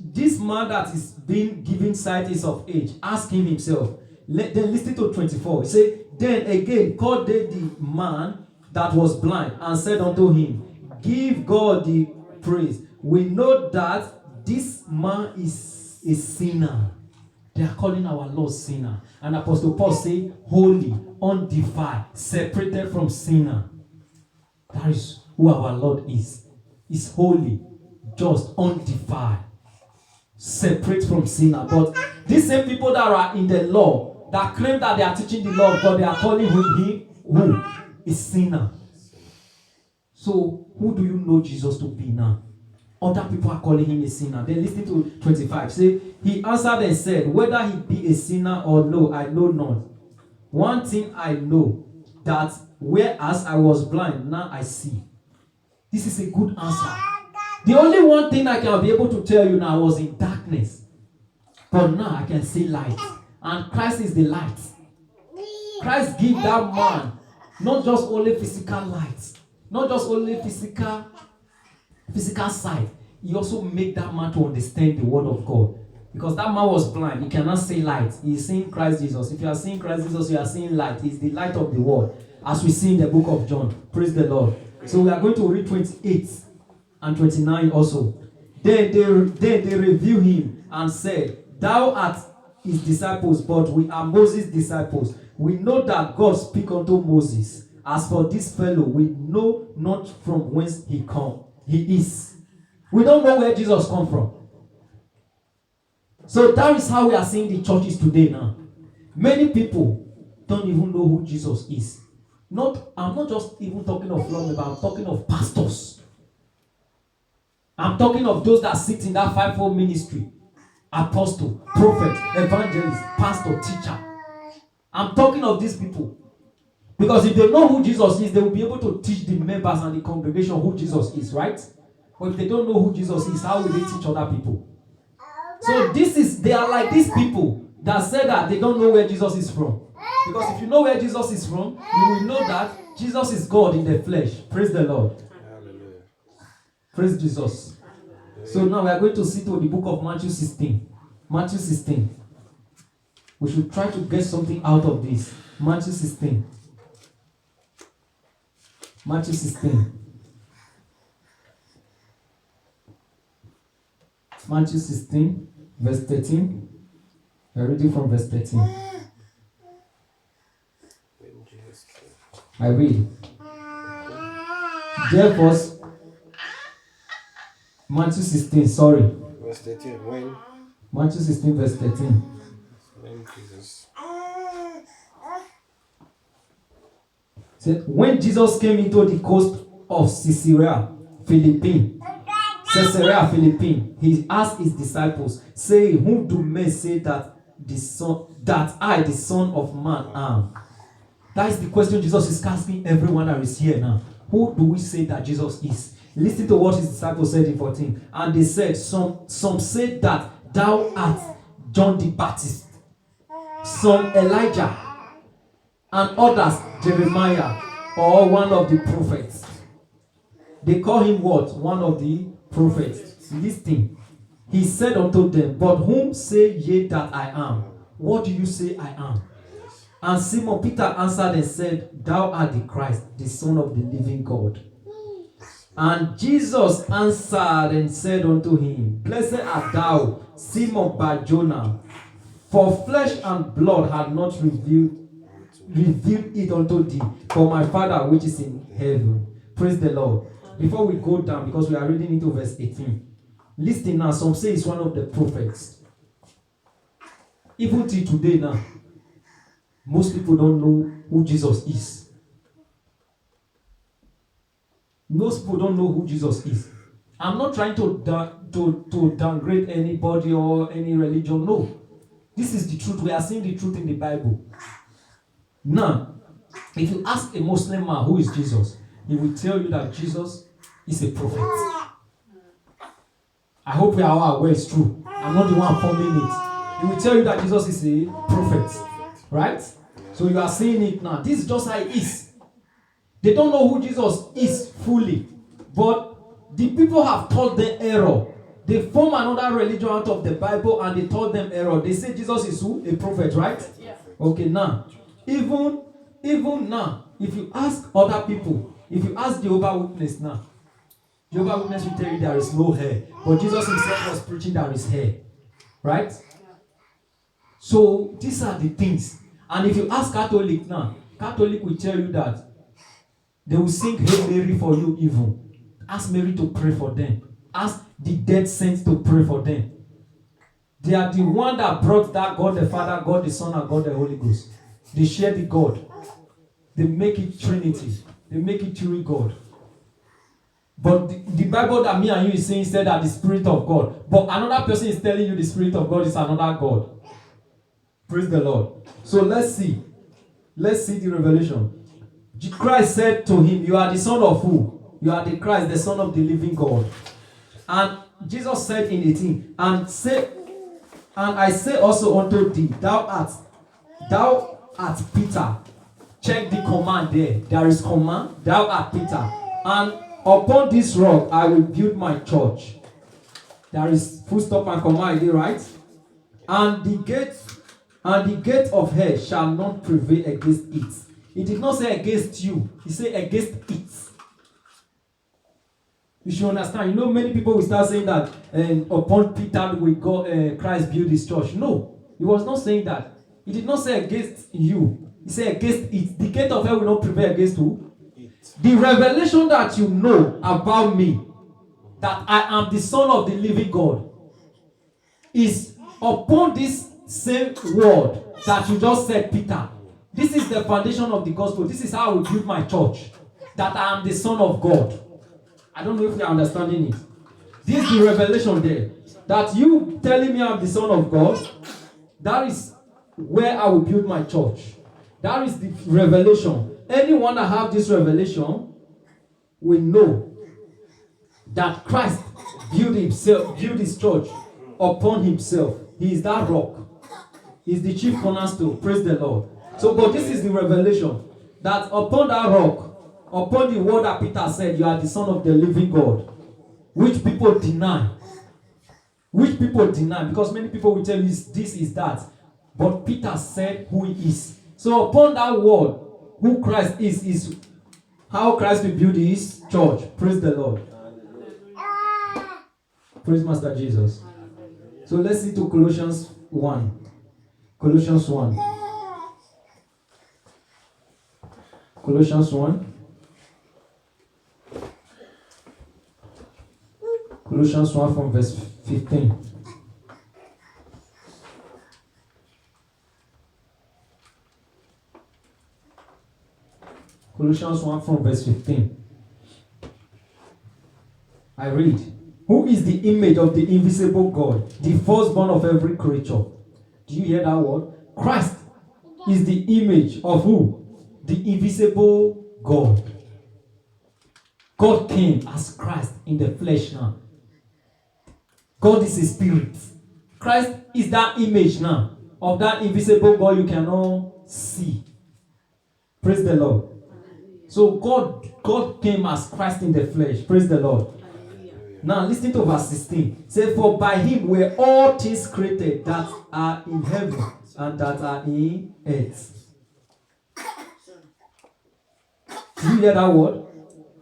this man that is being given sight is of age. Ask him himself. Then listen to 24. He said, then again called they the man that was blind and said unto him, give God the praise. We know that this man is a sinner. They are calling our Lord sinner. And Apostle Paul say, holy, undefiled, separated from sinner. That is who our Lord is. He's holy, just, undefiled, separate from sinner. But these same people that are in the law, that claim that they are teaching the law of God, they are calling him who is sinner. So who do you know Jesus to be now? Other people are calling him a sinner. Then listen to 25. Say, he answered and said, whether he be a sinner or no, I know not. One thing I know, that whereas I was blind, now I see. This is a good answer. The only one thing I can be able to tell you now, I was in darkness. But now I can see light. And Christ is the light. Christ gave that man Not just only physical light, not just only physical sight. He also made that man to understand the word of God. Because that man was blind, he cannot see light. He is seeing Christ Jesus. If you are seeing Christ Jesus, you are seeing light. He is the light of the world, as we see in the book of John. Praise the Lord. So we are going to read 28 and 29 also. Then they review him and said, Thou art his disciples, but we are Moses' disciples. We know that God speak unto Moses. As for this fellow, we know not from whence he is. We don't know where Jesus come from. So that is how we are seeing the churches today now. Many people don't even know who Jesus is. I'm not just even talking of lawmakers, but I'm talking of pastors. I'm talking of those that sit in that fivefold ministry. Apostle, prophet, evangelist, pastor, teacher. I'm talking of these people. Because if they know who Jesus is, they will be able to teach the members and the congregation who Jesus is, right? But if they don't know who Jesus is, how will they teach other people? So they are like these people that say that they don't know where Jesus is from. Because if you know where Jesus is from, you will know that Jesus is God in the flesh. Praise the Lord. Hallelujah. Praise Jesus. So now we are going to see to the book of Matthew 16. Matthew 16. We should try to get something out of this. Matthew 16. Matthew 16. Matthew 16, verse 13. We are reading from verse 13. I read. Therefore, Matthew 16, sorry. Verse 13. When? Matthew 16, verse 13. When Jesus. When Jesus came into the coast of Caesarea Philippi, he asked his disciples, saying, Whom do men say that I, the Son of Man, am? That is the question Jesus is asking everyone that is here now. Who do we say that Jesus is? Listen to what his disciples said in 14. And they said, Some say that thou art John the Baptist, some Elijah, and others Jeremiah, or one of the prophets. They call him what? One of the prophets. Listen. He said unto them, But whom say ye that I am? What do you say I am? And Simon Peter answered and said, Thou art the Christ, the Son of the living God. And Jesus answered and said unto him, Blessed art thou, Simon Bar-Jonah, for flesh and blood had not revealed it unto thee, for my Father which is in heaven. Praise the Lord. Before we go down, because we are reading into verse 18. Listen now, some say it's one of the prophets. Even till today now, most people don't know who Jesus is. Most people don't know who Jesus is. I'm not trying to downgrade anybody or any religion. No. This is the truth. We are seeing the truth in the Bible. Now, if you ask a Muslim man who is Jesus, he will tell you that Jesus is a prophet. I hope we are all aware it's true. I'm not the one forming it. He will tell you that Jesus is a prophet. Right? So you are seeing it now. This is just how it is. They don't know who Jesus is fully. But the people have taught them error. They form another religion out of the Bible and they taught them error. They say Jesus is who? A prophet, right? Yeah. Okay, now. Even now, if you ask other people, if you ask Jehovah's Witness now, Jehovah's Witness will tell you there is no hair. But Jesus himself was preaching there is hair. Right? So these are the things. And if you ask Catholic now, Catholic will tell you that they will sing Hail Mary for you even. Ask Mary to pray for them. Ask the dead saints to pray for them. They are the one that brought that God the Father, God the Son, and God the Holy Ghost. They share the God. They make it Trinity. They make it three God. But the Bible that me and you is saying said that the Spirit of God. But another person is telling you the Spirit of God is another God. Praise the Lord. So let's see. Let's see the revelation. Christ said to him, You are the son of who? You are the Christ, the Son of the living God. And Jesus said in 18, And I say also unto thee, thou art Peter, Check the command there. There is command. Thou art Peter. And upon this rock I will build my church. There is full stop and comma, right? And the gate of hell shall not prevail against it. He did not say against you. He said against it. You should understand. You know, many people will start saying that upon Peter will go, Christ build his church. No, he was not saying that. He did not say against you. He said against it. The gate of hell will not prevail against who? It. The revelation that you know about me, that I am the Son of the living God, is upon this same word that you just said, Peter. This is the foundation of the gospel. This is how I will build my church. That I am the Son of God. I don't know if you are understanding it. This is the revelation there. That you telling me I'm the Son of God, that is where I will build my church. That is the revelation. Anyone that have this revelation will know that Christ built his church upon himself. He is that rock. He is the chief cornerstone. Praise the Lord. So, but this is the revelation. That upon that rock, upon the word that Peter said, you are the Son of the living God, which people deny. Which people deny, because many people will tell you this is that. But Peter said who he is. So upon that word, who Christ is how Christ will build his church. Praise the Lord. Praise Master Jesus. So let's see to Colossians 1. Colossians 1. Colossians 1. Colossians 1 from verse 15. Colossians 1 from verse 15. I read. Who is the image of the invisible God, the firstborn of every creature? Do you hear that word? Christ is the image of who? The invisible God. God came as Christ in the flesh now. God is a spirit. Christ is that image now of that invisible God you cannot see. Praise the Lord. So God came as Christ in the flesh. Praise the Lord. Now listen to verse 16. Say, for by him were all things created that are in heaven and that are in earth. Do you hear that word?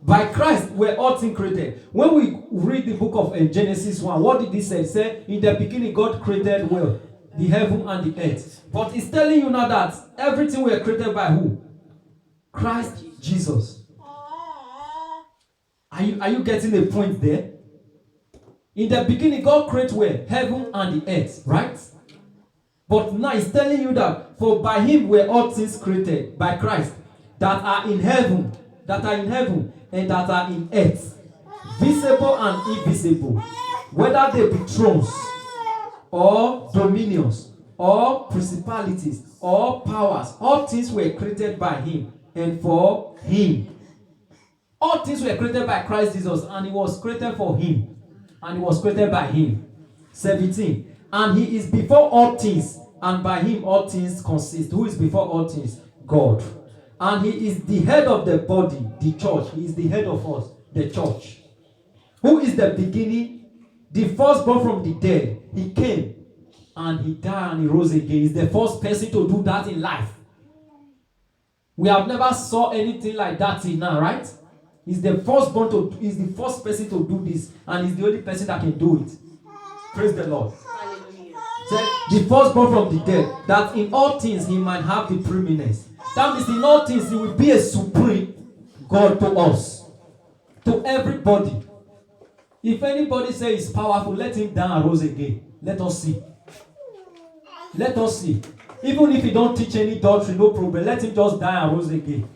By Christ were all things created. When we read the book of Genesis 1, what did he say? Say, in the beginning God created well the heaven and the earth. But he's telling you now that everything were created by who? Christ Jesus. Are you getting the point there? In the beginning, God created where? Heaven and the earth, right? But now he's telling you that for by him were all things created, by Christ, that are in heaven, and that are in earth, visible and invisible, whether they be thrones, or dominions, or principalities, or powers, all things were created by him and for him. All things were created by Christ Jesus, and he was created for him. And he was created by him. 17. And he is before all things, and by him all things consist. Who is before all things? God. And he is the head of the body, the church. He is the head of us, the church. Who is the beginning? The firstborn from the dead. He came, and he died, and he rose again. He is the first person to do that in life. We have never saw anything like that in now, right? He's the firstborn he's the first person to do this, and he's the only person that can do it. Praise the Lord. The firstborn from the dead, that in all things he might have the preeminence. That means in all things he will be a supreme God to us, to everybody. If anybody says he's powerful, let him die and rose again. Let us see. Let us see. Even if he don't teach any doctrine, no problem. Let him just die and rose again.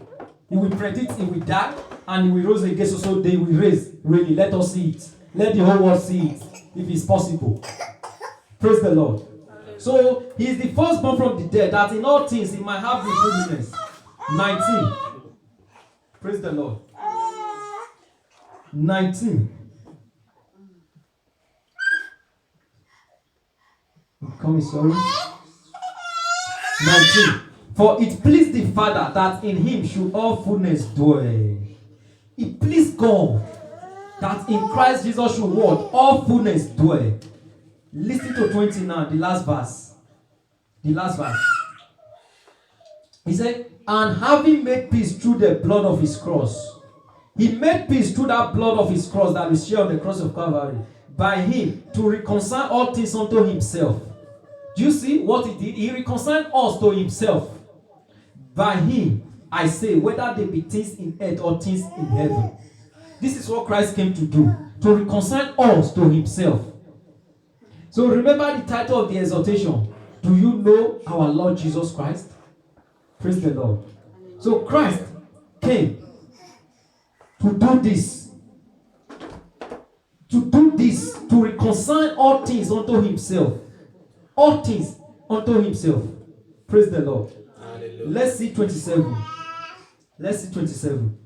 He will predict he will die and he will rose again, so they will raise. Really, let us see it. Let the whole world see it, if it's possible. Praise the Lord. So he is the firstborn from the dead, that in all things he might have the preeminence. 19. Praise the Lord. 19. Come sorry. 19. For it pleased the Father that in him should all fullness dwell. It pleased God that in Christ Jesus should what? All fullness dwell. Listen to 20 now, the last verse. The last verse. He said, and having made peace through the blood of his cross. He made peace through that blood of his cross that we share on the cross of Calvary. By him to reconcile all things unto himself. Do you see what he did? He reconciled us to himself. By him, I say, whether they be things in earth or things in heaven. This is what Christ came to do. To reconcile us to himself. So remember the title of the exhortation. Do you know our Lord Jesus Christ? Praise the Lord. So Christ came to do this. To do this. To reconcile all things unto himself. All things unto himself. Praise the Lord. Hallelujah. Let's see 27. Let's see 27.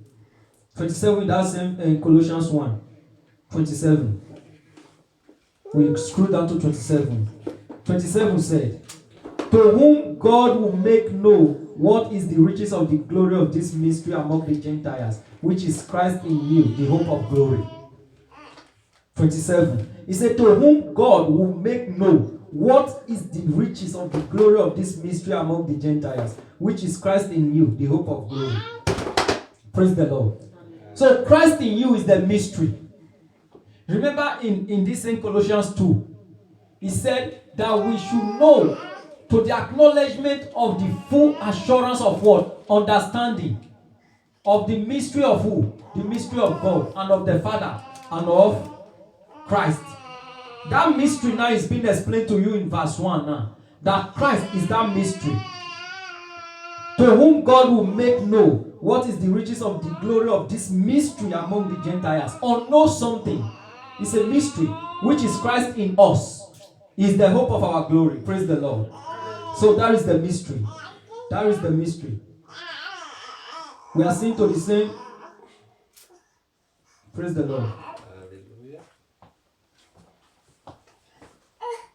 27 in that same in Colossians 1. 27. We scroll down to 27. 27 said, to whom God will make known what is the riches of the glory of this mystery among the Gentiles, which is Christ in you, the hope of glory. 27. He said, to whom God will make known what is the riches of the glory of this mystery among the Gentiles, which is Christ in you, the hope of glory. Praise the Lord. So Christ in you is the mystery. Remember in this in Colossians 2, he said that we should know to the acknowledgement of the full assurance of what? Understanding of the mystery of who? The mystery of God and of the Father and of Christ. That mystery now is being explained to you in verse 1 now. That Christ is that mystery. To whom God will make known what is the riches of the glory of this mystery among the Gentiles. Or know something. It's a mystery, which is Christ in us. Is the hope of our glory. Praise the Lord. So that is the mystery. That is the mystery. We are seeing to the same. Praise the Lord. Hallelujah.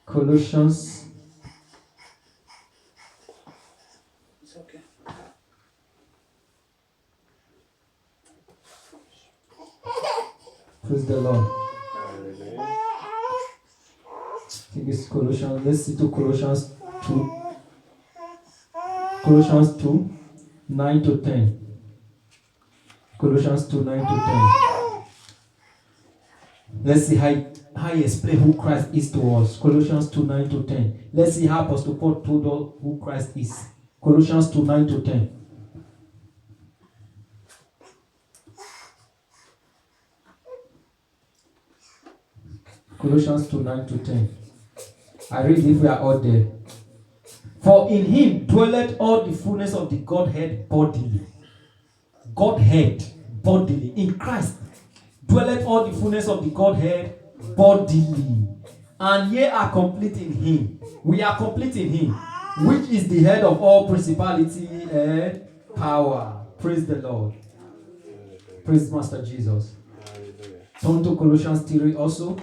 Colossians. It's okay. Praise the Lord. I think it's Colossians. Let's see to Colossians 2. Colossians 2, 9 to 10. Colossians 2, 9 to 10. Let's see how he explains who Christ is to us. Colossians 2, 9 to 10. Let's see how Apostle Paul told us who Christ is. Colossians 2, 9 to 10. Colossians 2, 9 to 10. I read if we are all there. For in him dwelleth all the fullness of the Godhead bodily. Godhead bodily. In Christ dwelleth all the fullness of the Godhead bodily. And ye are complete in him. We are complete in him, which is the head of all principality and power. Praise the Lord. Praise Master Jesus. Turn to Colossians 3 also.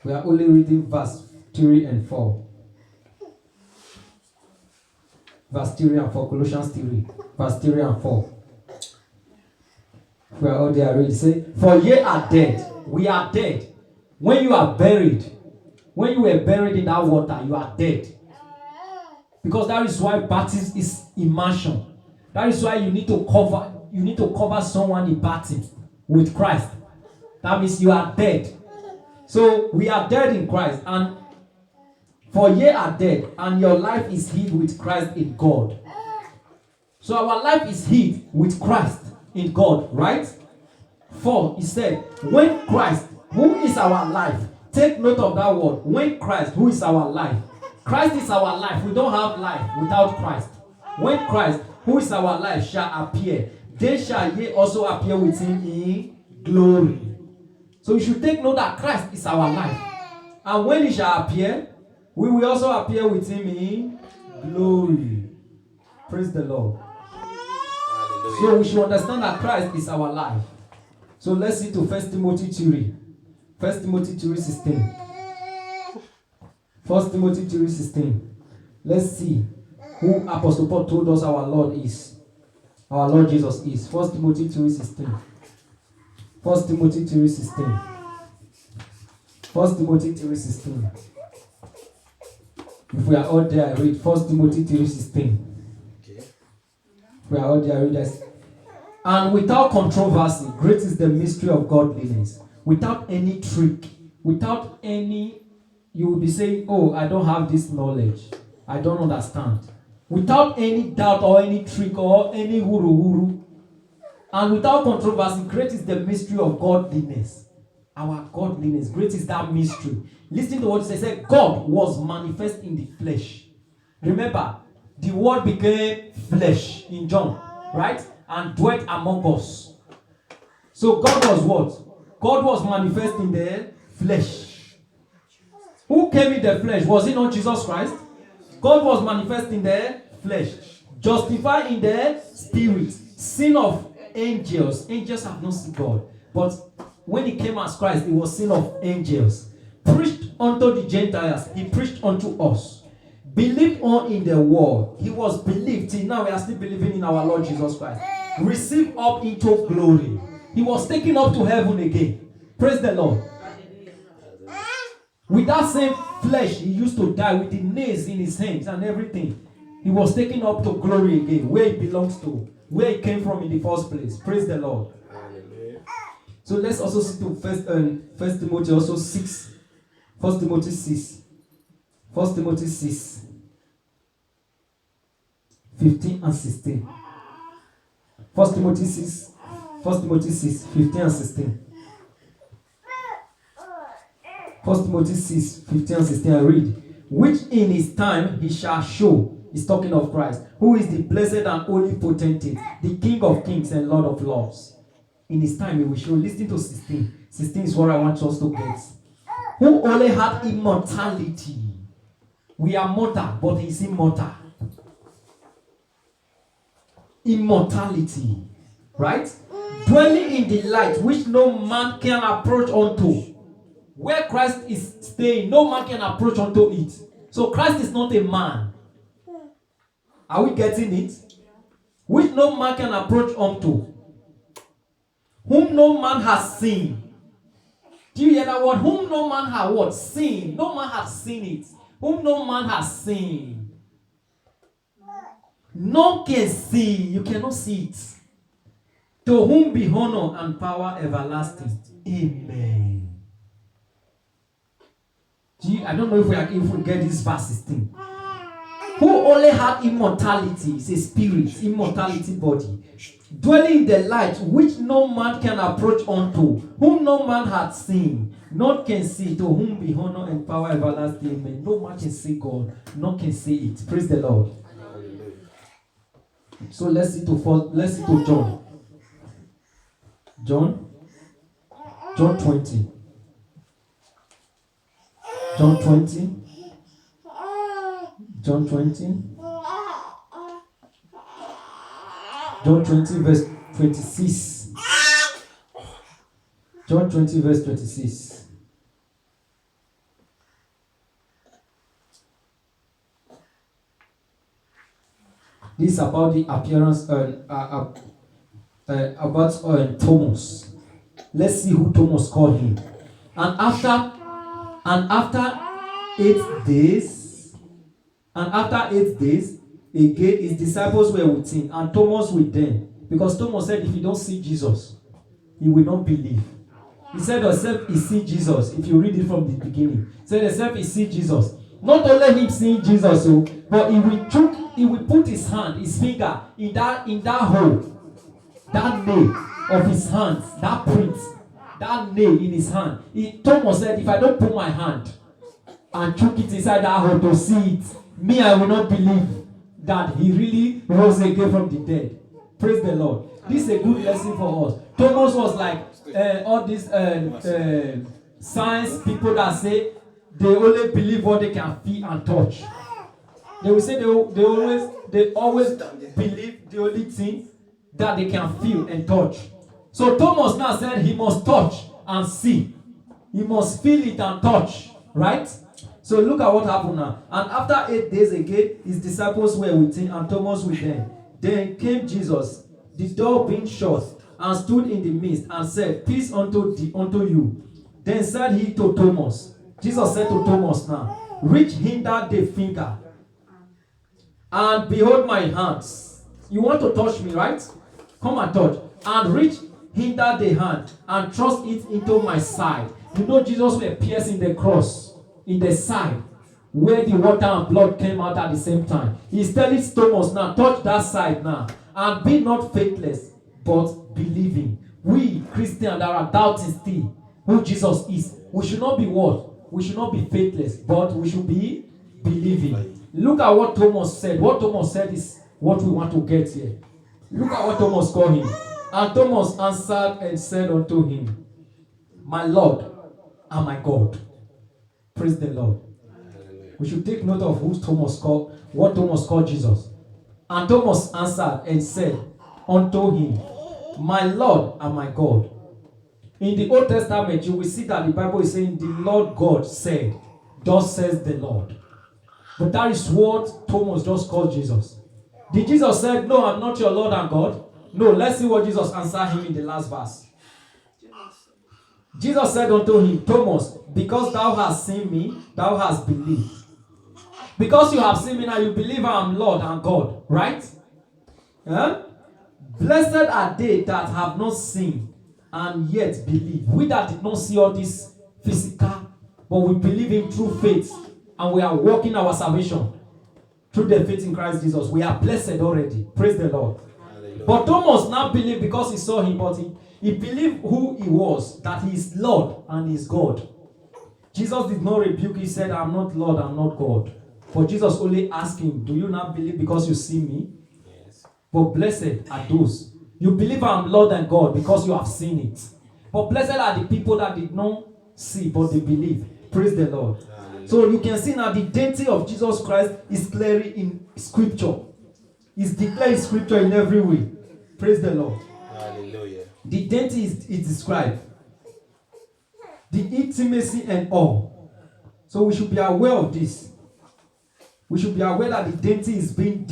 We are only reading verse 3 and 4. Verse 3 and 4. Colossians 3. Verse 3 and 4. We are all there already. Say, for ye are dead. We are dead. When you are buried, when you were buried in that water, you are dead. Because that is why baptism is immersion. That is why you need to cover someone in baptism with Christ. That means you are dead. So we are dead in Christ, and for ye are dead, and your life is hid with Christ in God. So our life is hid with Christ in God, right? For he said, when Christ, who is our life, take note of that word. When Christ, who is our life, Christ is our life. We don't have life without Christ. When Christ, who is our life, shall appear, then shall ye also appear with him in glory. So you should take note that Christ is our life. And when he shall appear, we will also appear with him in glory. Praise the Lord. Hallelujah. So we should understand that Christ is our life. So let's see to 1 Timothy 3. 1 Timothy 3:16. 1 Timothy 3:16. Let's see who Apostle Paul told us our Lord is. Our Lord Jesus is. 1 Timothy 3:16. 1 Timothy 3:16. 1 Timothy 3:16. If we are all there, I read 1 Timothy 3:16. Okay. If we are all there, I read this. And without controversy, great is the mystery of godliness. Without any trick, without any, you will be saying, oh, I don't have this knowledge. I don't understand. Without any doubt or any trick or any huru. And without controversy, great is the mystery of godliness. Our godliness, great is that mystery. Listen to what it says. God was manifest in the flesh. Remember, the word became flesh in John, right? And dwelt among us. So God was what? God was manifest in the flesh. Who came in the flesh? Was it not Jesus Christ? God was manifest in the flesh. Justified in the spirit. Sin of angels. Angels have not seen God. But when he came as Christ, it was sin of angels. Preached unto the Gentiles. He preached unto us. Believed on in the world. He was believed. Till now we are still believing in our Lord Jesus Christ. Received up into glory. He was taken up to heaven again. Praise the Lord. With that same flesh, he used to die with the nails in his hands and everything. He was taken up to glory again, where he belongs to, where he came from in the first place. Praise the Lord. So let's also see to First Timothy also 6. 1 Timothy 6. 1 Timothy 6. 15 and 16. 1 Timothy 6. 1 Timothy 6. 15 and 16. 1 Timothy 6, 15 and 16, I read. Which in his time he shall show. He's talking of Christ. Who is the blessed and only potentate, the King of kings and Lord of lords. In his time he will show. Listen to 16. 16 is what I want us to get. Who only had immortality. We are mortal, but he is immortal. Immortality. Right? Dwelling in the light which no man can approach unto. Where Christ is staying, no man can approach unto it. So Christ is not a man. Are we getting it? Which no man can approach unto. Whom no man has seen. Do you hear that word? Whom no man has what? Seen. No man has seen it. Whom no man has seen. None can see. You cannot see it. To whom be honor and power everlasting. Amen. I don't know if we get this verse 16. Who only had immortality, is a spirit, immortality body, dwelling in the light which no man can approach unto, whom no man had seen, none can see, to whom be honor and power everlasting. Amen. No man can see God, none can see it. Praise the Lord. So let's see to John. John 20. John 20. John 20. John 20 verse 26. John 20 verse 26. This is about the appearance about Thomas. Let's see who Thomas called him. And after 8 days, again his disciples were with him, and Thomas with them. Because Thomas said, if you don't see Jesus, you will not believe. He said, except he see Jesus. If you read it from the beginning, he said, except he see Jesus. Not only him seeing Jesus, but he will put his finger in that hole, that nail of his hands, that print, that nail in his hand. Thomas said, if I don't put my hand and chuck it inside that hole to see it, me, I will not believe that he really rose again from the dead. Praise the Lord. This is a good lesson for us. Thomas was like all these science people that say they only believe what they can feel and touch. They will say they always believe the only thing that they can feel and touch. So Thomas now said he must touch and see. He must feel it and touch. Right? So look at what happened now. And after 8 days again, his disciples were with him and Thomas with them. Then came Jesus, the door being shut, and stood in the midst and said, Peace unto you. Then said he to Thomas, Jesus said to Thomas now, reach hither the finger, and behold my hands. You want to touch me, right? Come and touch. And reach hither the hand, and thrust it into my side. You know Jesus was piercing the cross in the side, where the water and blood came out at the same time. He's telling Thomas now, touch that side now, and be not faithless, but believing. We Christians that are doubting still who Jesus is, we should not be what? We should not be faithless, but we should be believing. Look at what Thomas said. What Thomas said is what we want to get here. Look at what Thomas called him. And Thomas answered and said unto him, My Lord and my God. Praise the Lord. We should take note of who Thomas called, what Thomas called Jesus. And Thomas answered and said unto him, My Lord and my God. In the Old Testament, you will see that the Bible is saying, the Lord God said, thus says the Lord. But that is what Thomas just called Jesus. Did Jesus say, no, I'm not your Lord and God? No, let's see what Jesus answered him in the last verse. Jesus said unto him, Thomas, because thou hast seen me, thou hast believed. Because you have seen me now, you believe I am Lord and God, right? Blessed are they that have not seen and yet believe. We that did not see all this physical, but we believe in through faith, and we are walking our salvation through the faith in Christ Jesus. We are blessed already. Praise the Lord. Hallelujah. But Thomas now believed because he saw him, but he believed who he was, that he is Lord and he is God. Jesus did not rebuke. He said, I'm not Lord, I'm not God. But Jesus only asked him, do you not believe because you see me? Yes. But blessed are those. You believe I'm Lord and God because you have seen it. But blessed are the people that did not see, but they believe. Praise the Lord. Hallelujah. So you can see now the deity of Jesus Christ is clearly in Scripture. It's declared in Scripture in every way. Praise the Lord. Hallelujah. The deity is described. The intimacy and all. So we should be aware of this. We should be aware that the deity is being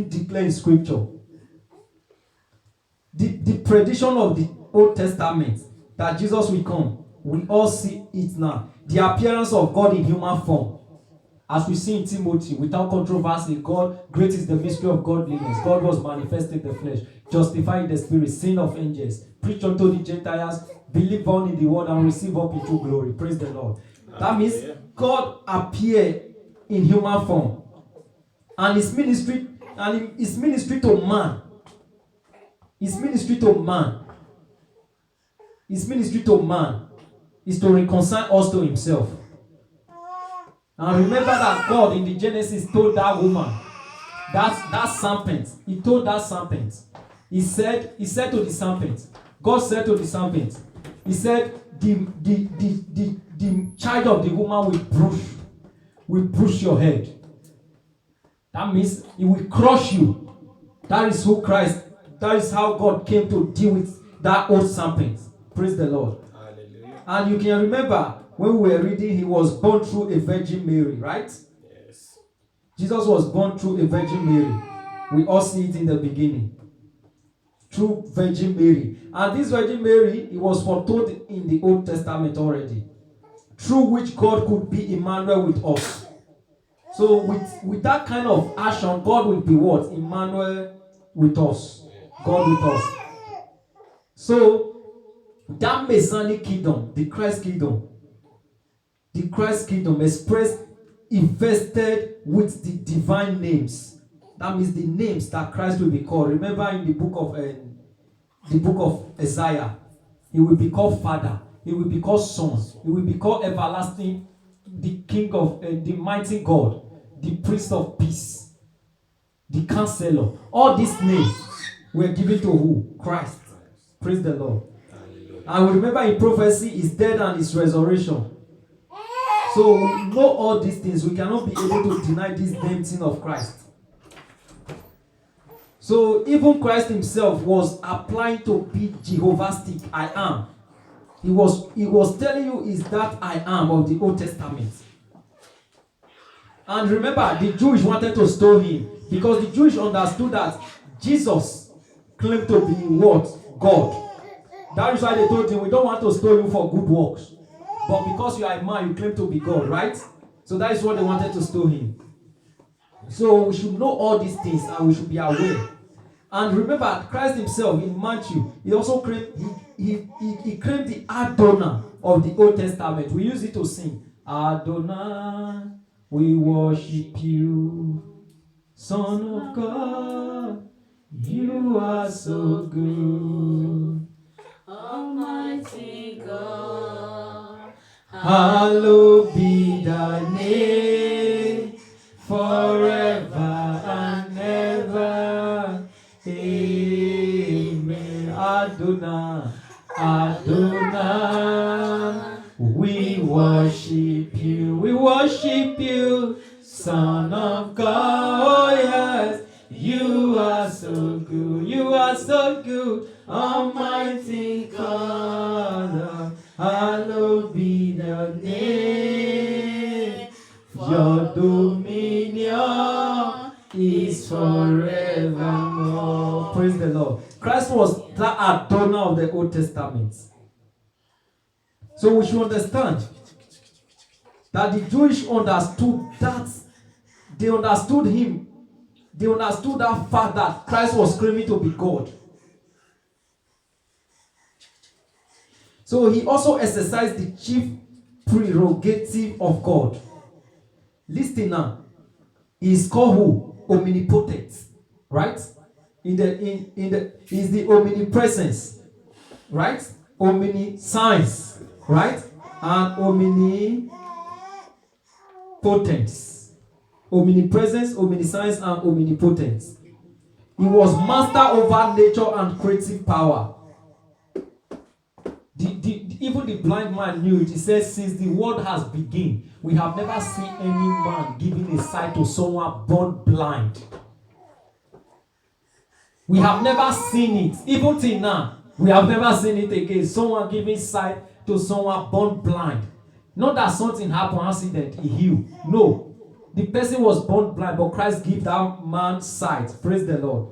declared in Scripture. The prediction of the Old Testament that Jesus will come, we all see it now. The appearance of God in human form. As we see in Timothy, without controversy, great is the mystery of godliness. God was manifested in the flesh, justifying the spirit, sin of angels, preach unto the Gentiles, believe on in the word, and receive up into glory. Praise the Lord. That means God appeared in human form. And his ministry to man. His ministry to man is to reconcile us to himself. And remember that God in the Genesis told that woman, that serpent, he told that serpent, he said to the serpent, God said to the serpent, he said, the child of the woman will bruise your head. That means he will crush you. That is who Christ. That is how God came to deal with that old serpent. Praise the Lord. Hallelujah. And you can remember when we were reading, he was born through a Virgin Mary, right? Yes. Jesus was born through a Virgin Mary. We all see it in the beginning. Through Virgin Mary. And this Virgin Mary, it was foretold in the Old Testament already. Through which God could be Emmanuel with us. So with that kind of action, God will be what? Emmanuel with us. God with us. So, that Messianic kingdom, the Christ kingdom expressed, invested with the divine names. That means the names that Christ will be called. Remember in the book of Isaiah, he will be called Father, he will be called Son, he will be called Everlasting, the King of the mighty God, the Prince of Peace, the Counselor. All these names were given to who? Christ. Praise the Lord. And we remember in prophecy, his death and his resurrection. So we know all these things. We cannot be able to deny this damn thing of Christ. So even Christ himself was applying to be Jehovahstic, I am. He was telling you is that I am of the Old Testament. And remember, the Jews wanted to stone him because the Jews understood that Jesus claimed to be what? God. That is why they told him, we don't want to stone you for good works. But because you are a man, you claim to be God, right? So that is what they wanted to stone him. So we should know all these things and we should be aware. And remember, Christ himself in Matthew, he also claimed, he claimed the Adonai of the Old Testament. We use it to sing. Adonai, we worship you, Son of God, you are so good. Almighty God, Hallowed be thy name, forever and ever. Amen. Adonai, Adonai, we worship you, Son of God. Oh yes, you are so good, Almighty God. Hallowed be the name, your dominion is forevermore. Praise the Lord. Christ was the Adonai of the Old Testament. So we should understand that the Jewish understood that. They understood him. They understood that fact that Christ was claiming to be God. So he also exercised the chief prerogative of God. Listen now. He is called who? Omnipotent. Right? Is the omnipresence. Right? Omniscience. Right? And omnipotence. Omnipresence, omniscience, and omnipotence. He was master over nature and creative power. Even the blind man knew it. He says, since the world has begun, we have never seen any man giving a sight to someone born blind. We have never seen it. Even till now, we have never seen it again. Someone giving sight to someone born blind. Not that something happened, accident, he healed. No. The person was born blind, but Christ gave that man sight. Praise the Lord.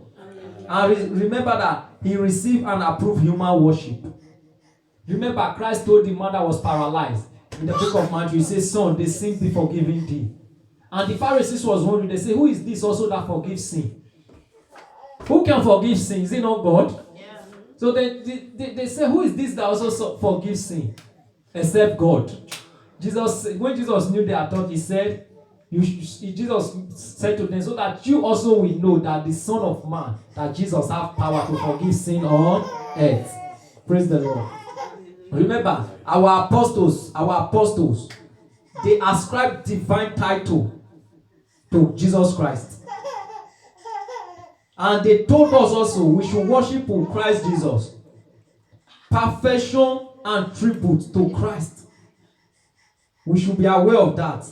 And remember that he received and approved human worship. Remember, Christ told the man that was paralyzed in the book of Matthew, he says, son, the sin be forgiven thee. And the Pharisees was wondering, they say, who is this also that forgives sin? Who can forgive sin? Is it not God? yeah. So they say, who is this that also forgives sin? Except God. When Jesus knew their thought, he said, Jesus said to them, so that you also will know that the Son of Man, that Jesus have power to forgive sin on earth. Praise the Lord. Remember, our apostles, they ascribed divine title to Jesus Christ. And they told us also we should worship Christ Jesus. Perfection and tribute to Christ. We should be aware of that.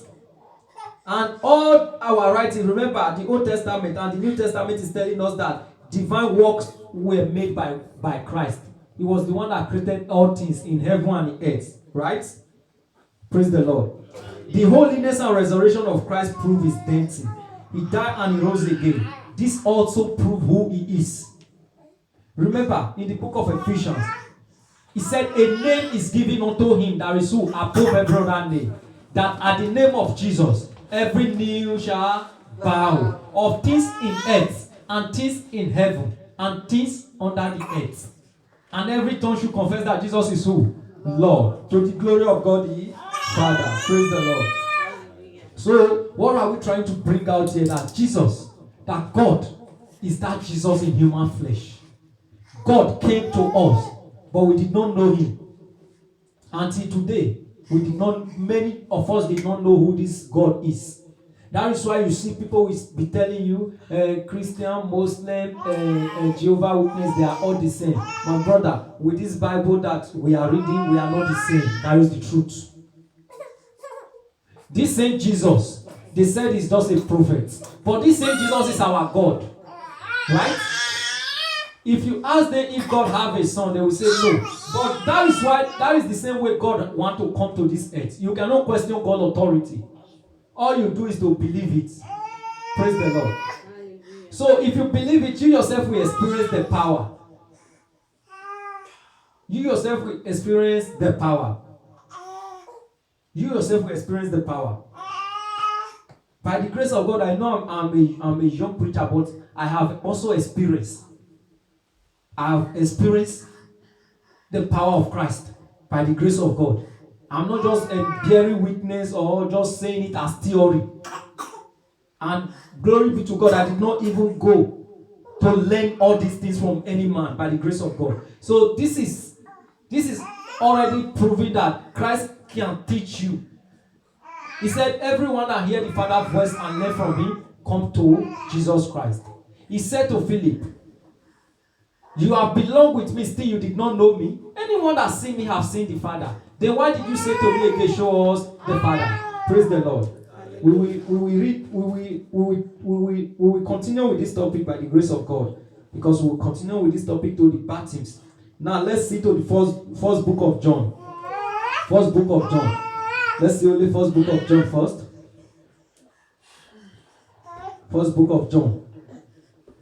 And all our writing, remember the Old Testament and the New Testament is telling us that divine works were made by Christ. He was the one that created all things in heaven and in earth. Right? Praise the Lord. The holiness and resurrection of Christ prove his deity. He died and he rose again. This also proves who he is. Remember, in the book of Ephesians, he said, a name is given unto him that is who? Above every other name. That at the name of Jesus, every knee shall bow. Of things in earth, and things in heaven, and things under the earth. And every tongue should confess that Jesus is who? Lord. To the glory of God the Father. Praise the Lord. So, what are we trying to bring out here? That Jesus, that God is that Jesus in human flesh. God came to us, but we did not know him. Until today, many of us did not know who this God is. That is why you see people will be telling you, Christian, Muslim, Jehovah's Witness, they are all the same. My brother, with this Bible that we are reading, we are not the same. That is the truth. This same Jesus, they said he's just a prophet. But this same Jesus is our God. Right? If you ask them if God have a son, they will say no. But that is the same way God want to come to this earth. You cannot question God's authority. All you do is to believe it. Praise the Lord. So if you believe it, you yourself will experience the power. You yourself will experience the power. You yourself will experience the power. By the grace of God, I know I'm a young preacher, but I have also experienced. I have experienced the power of Christ by the grace of God. I'm not just bearing witness or just saying it as theory. And glory be to God, I did not even go to learn all these things from any man by the grace of God. So this is already proving that Christ can teach you. He said, everyone that hear the Father's voice and learn from him, come to Jesus Christ. He said to Philip, you have belonged with me, still you did not know me. Anyone that seen me have seen the Father. Then why did you say to me again, show us the Father? Praise the Lord. We will continue with this topic by the grace of God, because we will continue with this topic to the baptisms. Now let's see to the first book of John. First book of John. Let's see only first book of John first. First book of John.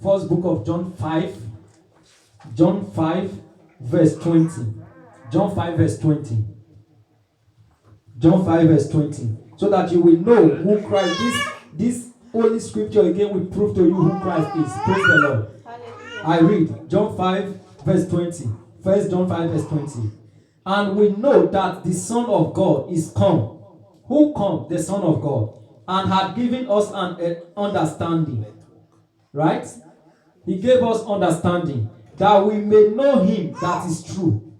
First book of John 5. John 5 verse 20. John 5 verse 20. John 5 verse 20. So that you will know who Christ is. This Holy Scripture again will prove to you who Christ is. Praise the Lord. Hallelujah. I read John 5 verse 20. First John 5 verse 20. And we know that the Son of God is come. Who come? The Son of God. And had given us an understanding. Right? He gave us understanding. That we may know him that is true.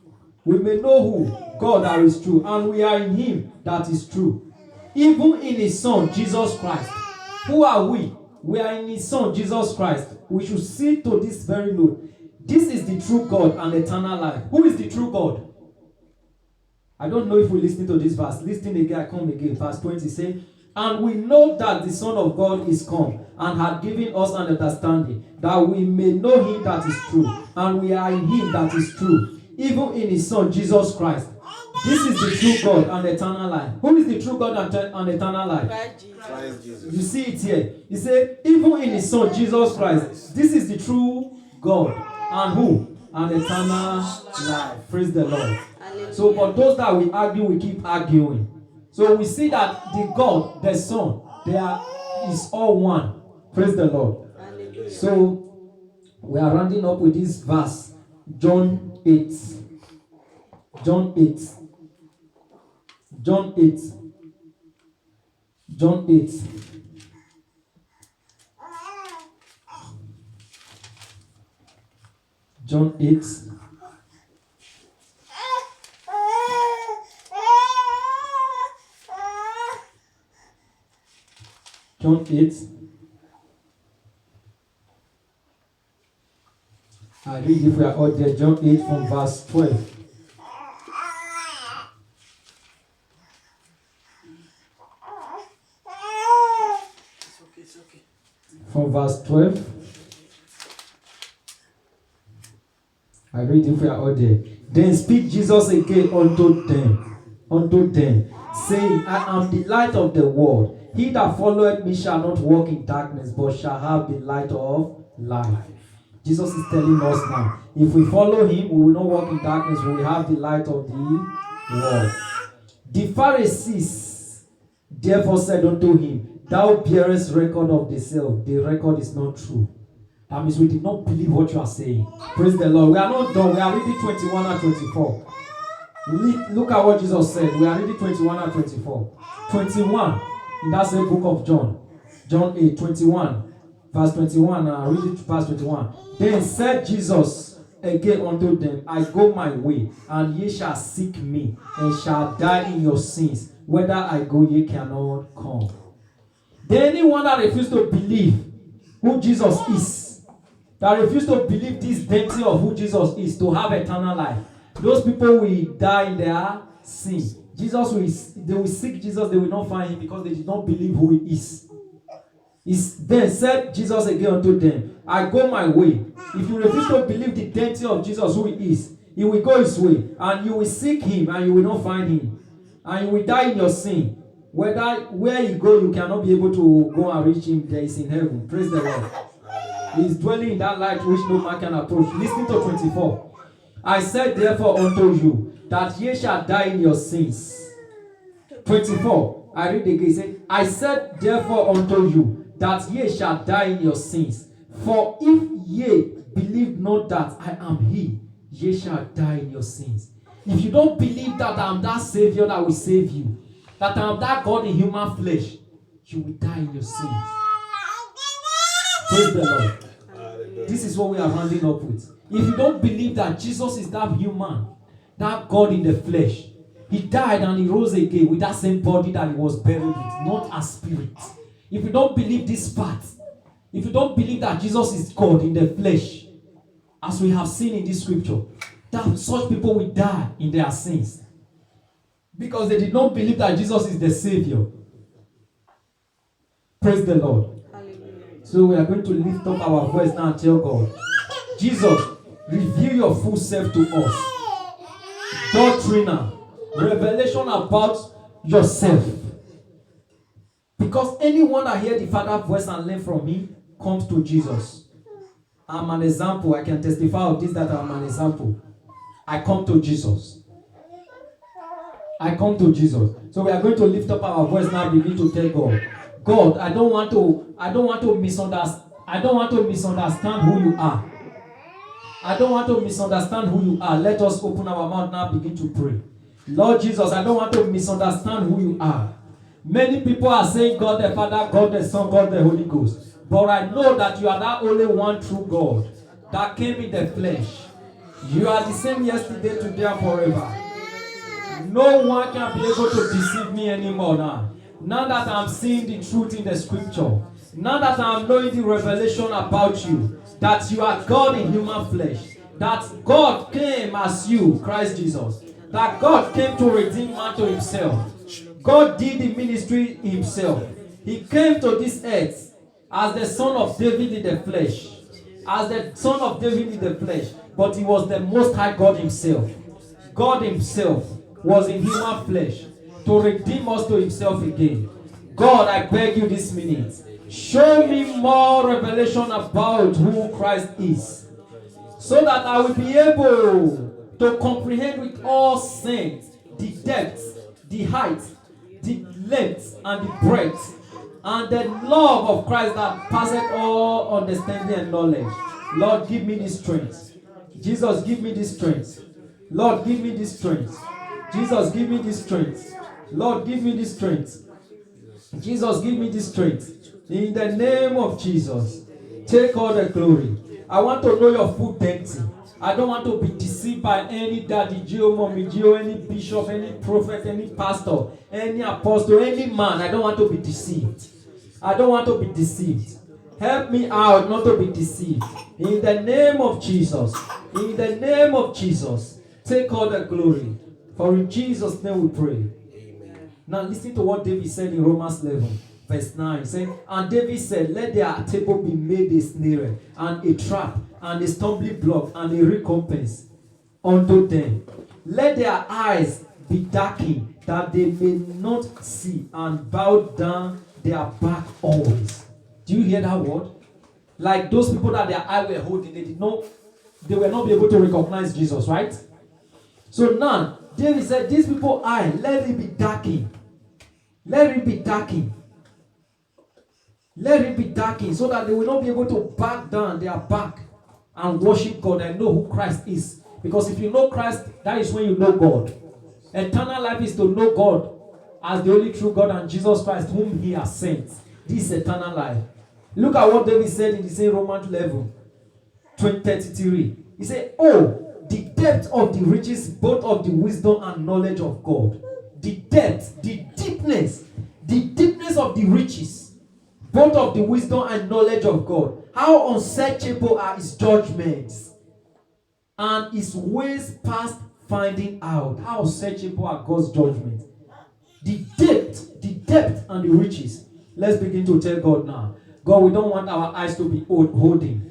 We may know who? God that is true. And we are in him that is true. Even in his Son, Jesus Christ. Who are we? We are in his Son, Jesus Christ. We should see to this very note. This is the true God and eternal life. Who is the true God? I don't know if we listen to this verse. Listen again, I come again. Verse 20 says, and we know that the Son of God is come and had given us an understanding, that we may know him that is true. And we are in him that is true, even in his Son, Jesus Christ. This is the true God and eternal life. Who is the true God and eternal life? Christ Jesus. You see it here. He said, even in his Son, Jesus Christ. This is the true God. And who? And eternal life. Praise the Lord. Hallelujah. So for those that we argue, we keep arguing. So we see that the God, the Son, is all one. Praise the Lord. Hallelujah. So we are rounding up with this verse. John 8. John 8. John 8. John 8. John 8. John 8. I read if we are all there. John 8 from verse 12. It's okay. From verse 12. I read if we are all there. Then speak Jesus again unto them, saying, I am the light of the world. He that followeth me shall not walk in darkness, but shall have the light of life. Jesus is telling us now, if we follow him, we will not walk in darkness, we will have the light of the world. The Pharisees therefore said unto him, thou bearest record of thyself, the record is not true. That means we did not believe what you are saying. Praise the Lord. We are not done. We are reading 21 and 24. Look at what Jesus said. We are reading 21 and 24. 21 in that same book of John. John 8, 21. Verse 21. And I read it to verse 21. Then said Jesus again unto them, I go my way, and ye shall seek me, and shall die in your sins. Whether I go, ye cannot come. Then anyone that refuses to believe who Jesus is, that refuse to believe this deity of who Jesus is, to have eternal life, those people will die in their sin. They will seek Jesus, they will not find him because they did not believe who he is. Then said Jesus again unto them, I go my way. If you refuse to believe the deity of Jesus who he is, he will go his way, and you will seek him, and you will not find him, and you will die in your sin. Whether where you go, you cannot be able to go and reach him. There is in heaven. Praise the Lord. He is dwelling in that light which no man can approach. Listen to 24. I said therefore unto you that ye shall die in your sins. 24. I read again. He said, I said therefore unto you that ye shall die in your sins. For if ye believe not that I am he, ye shall die in your sins. If you don't believe that I am that Savior that will save you, that I am that God in human flesh, you will die in your sins. Praise the Lord. This is what we are rounding up with. If you don't believe that Jesus is that human, that God in the flesh, he died and he rose again with that same body that he was buried with, not as spirit. If you don't believe this part, if you don't believe that Jesus is God in the flesh, as we have seen in this scripture, that such people will die in their sins. Because they did not believe that Jesus is the Savior. Praise the Lord. Hallelujah. So we are going to lift up our voice now and tell God, Jesus, reveal your full self to us. Doctrina, revelation about yourself. Because anyone that hears the Father's voice and learn from him comes to Jesus. I'm an example. I can testify of this that I'm an example. I come to Jesus. I come to Jesus. So we are going to lift up our voice now and begin to tell God, God, I don't want to misunderstand who you are. I don't want to misunderstand who you are. Let us open our mouth now and begin to pray. Lord Jesus, I don't want to misunderstand who you are. Many people are saying God the Father, God the Son, God the Holy Ghost. But I know that you are that only one true God that came in the flesh. You are the same yesterday, today, and forever. No one can be able to deceive me anymore now. Now that I'm seeing the truth in the scripture, now that I'm knowing the revelation about you, that you are God in human flesh, that God came as you, Christ Jesus, that God came to redeem man to himself. God did the ministry himself. He came to this earth as the son of David in the flesh. As the son of David in the flesh. But he was the most high God himself. God himself was in human flesh to redeem us to himself again. God, I beg you this minute, show me more revelation about who Christ is, so that I will be able to comprehend with all saints the depth, the height, the length, and the breadth, and the love of Christ that passeth all understanding and knowledge. Lord, give me this strength. Jesus, give me this strength. Lord, give me this strength. Jesus, give me this strength. Lord, give me this strength. Jesus, give me this strength. In the name of Jesus, take all the glory. I want to know your full identity. I don't want to be deceived by any daddy, Gio, mommy, Gio, any bishop, any prophet, any pastor, any apostle, any man. I don't want to be deceived. I don't want to be deceived. Help me out not to be deceived. In the name of Jesus. In the name of Jesus. Take all the glory. For in Jesus' name we pray. Amen. Now listen to what David said in Romans 11. Verse 9. Saying, and David said, let their table be made a snare, and a trap, and a stumbling block, and a recompense unto them. Let their eyes be darkened, that they may not see, and bow down their back always. Do you hear that word? Like those people that their eye were holding, they were not be able to recognize Jesus, right? So now, David said, these people eye, let it be darkened. Let it be darkened. Let it be darkened so that they will not be able to back down their back and worship God and know who Christ is. Because if you know Christ, that is when you know God. Eternal life is to know God as the only true God and Jesus Christ whom he has sent. This is eternal life. Look at what David said in the same Romans 11, 33. He said, oh, the depth of the riches, both of the wisdom and knowledge of God. The depth, the deepness of the riches, both of the wisdom and knowledge of God. How unsearchable are his judgments, and his ways past finding out. How unsearchable are God's judgments. The depth and the riches. Let's begin to tell God now. God, we don't want our eyes to be holding.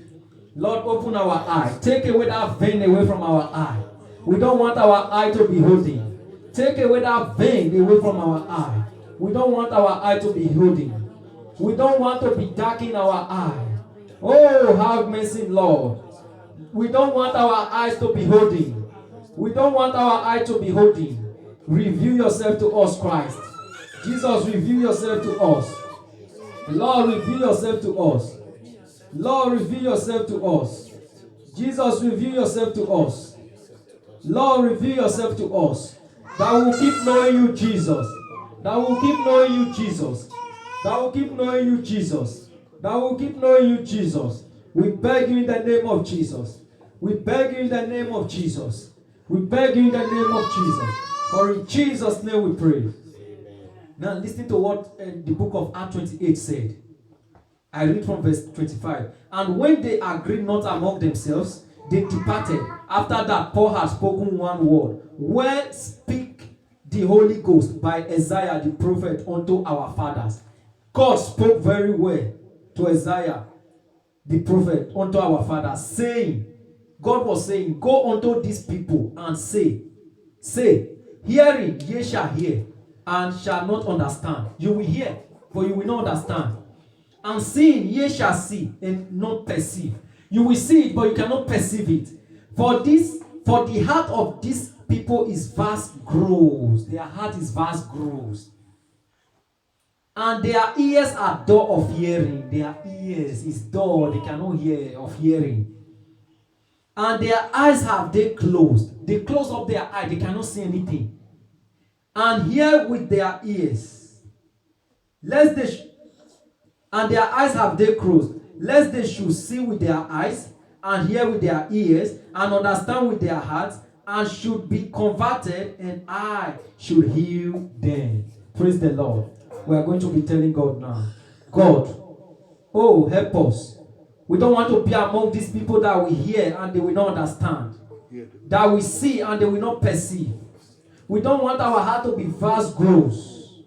Lord, open our eye. Take away that vein away from our eye. We don't want our eye to be holding. Take away that vein away from our eye. We don't want our eye to be holding. We don't want to be dark in our eye. Oh, have mercy, Lord. We don't want our eyes to be holding. We don't want our eye to be holding. Reveal yourself to us, Christ. Jesus, reveal yourself to us. Lord, reveal yourself to us. Lord, reveal yourself to us. Jesus, reveal yourself to us. Lord, reveal yourself to us. That we will keep knowing you, Jesus. That we will keep knowing you, Jesus. That we will keep knowing you, Jesus. That we will keep knowing you, Jesus. We beg you in the name of Jesus. We beg you in the name of Jesus. We beg you in the name of Jesus. For in Jesus' name we pray. Now listen to what the book of Acts 28 said. I read from verse 25. And when they agreed not among themselves, they departed. After that, Paul had spoken one word. Where speak the Holy Ghost by Isaiah the prophet unto our fathers. God spoke very well to Isaiah the prophet unto our fathers, saying, God was saying, go unto these people and say, hearing ye shall hear, and shall not understand. You will hear, but you will not understand. And seeing ye shall see, and not perceive. You will see it, but you cannot perceive it. For the heart of these people is vast gross. Their heart is vast gross. And their ears are dull of hearing. Their ears is dull. They cannot hear of hearing. And their eyes have they closed. They close up their eye. They cannot see anything. And hear with their ears. And their eyes have they closed. Lest they should see with their eyes, and hear with their ears, and understand with their hearts, and should be converted, and I should heal them. Praise the Lord. We are going to be telling God now. God, oh, help us. We don't want to be among these people that we hear and they will not understand. That we see and they will not perceive. We don't want our heart to be vast gross.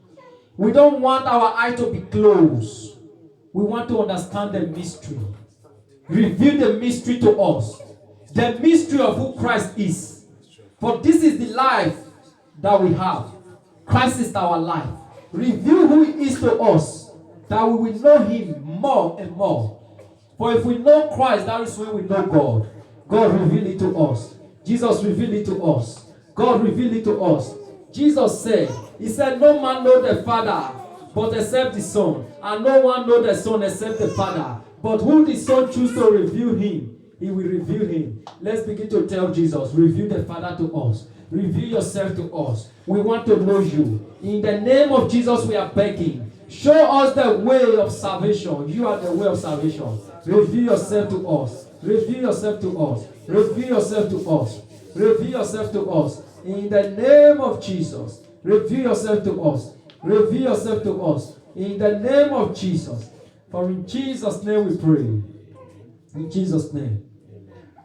We don't want our eye to be closed. We want to understand the mystery. Reveal the mystery to us. The mystery of who Christ is. For this is the life that we have. Christ is our life. Reveal who he is to us, that we will know him more and more. For if we know Christ, that is when we know God. God reveal it to us. Jesus reveal it to us. God reveal it to us. Jesus said, he said, no man know the Father, but except the Son. And no one know the Son except the Father. But who the Son choose to reveal him, he will reveal him. Let's begin to tell Jesus, reveal the Father to us. Reveal yourself to us. We want to know you. In the name of Jesus, we are begging. Show us the way of salvation. You are the way of salvation. Reveal yourself to us. Reveal yourself to us. Reveal yourself to us. Reveal yourself to us. In the name of Jesus. Reveal yourself to us. Reveal yourself to us. In the name of Jesus. For in Jesus' name we pray. In Jesus' name.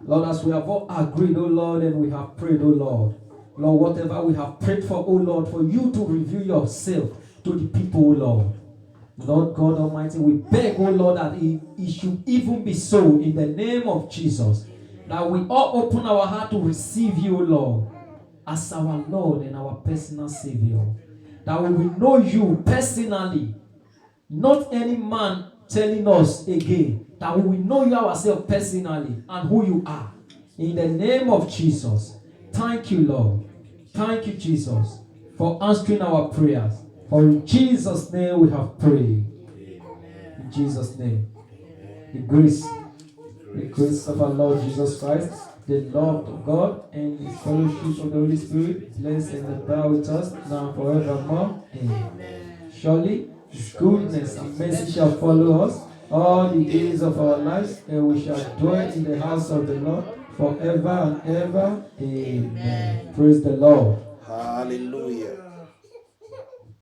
Lord, as we have all agreed, oh Lord, and we have prayed, oh Lord. Lord, whatever we have prayed for, oh Lord, for you to reveal yourself to the people, oh Lord. Lord God Almighty, we beg, oh Lord, that it should even be so in the name of Jesus. That we all open our heart to receive you, oh Lord, as our Lord and our personal Savior. That we will know you personally. Not any man telling us again. That we will know you ourselves personally and who you are. In the name of Jesus. Thank you, Lord. Thank you, Jesus, for answering our prayers. For in Jesus' name we have prayed. In Jesus' name. The grace of our Lord Jesus Christ, the love of God, and the fellowship of the Holy Spirit, bless and abide with us now and forevermore. Amen. Surely, His goodness and mercy shall follow us all the days of our lives, and we shall dwell in the house of the Lord forever and ever. Amen. Praise the Lord.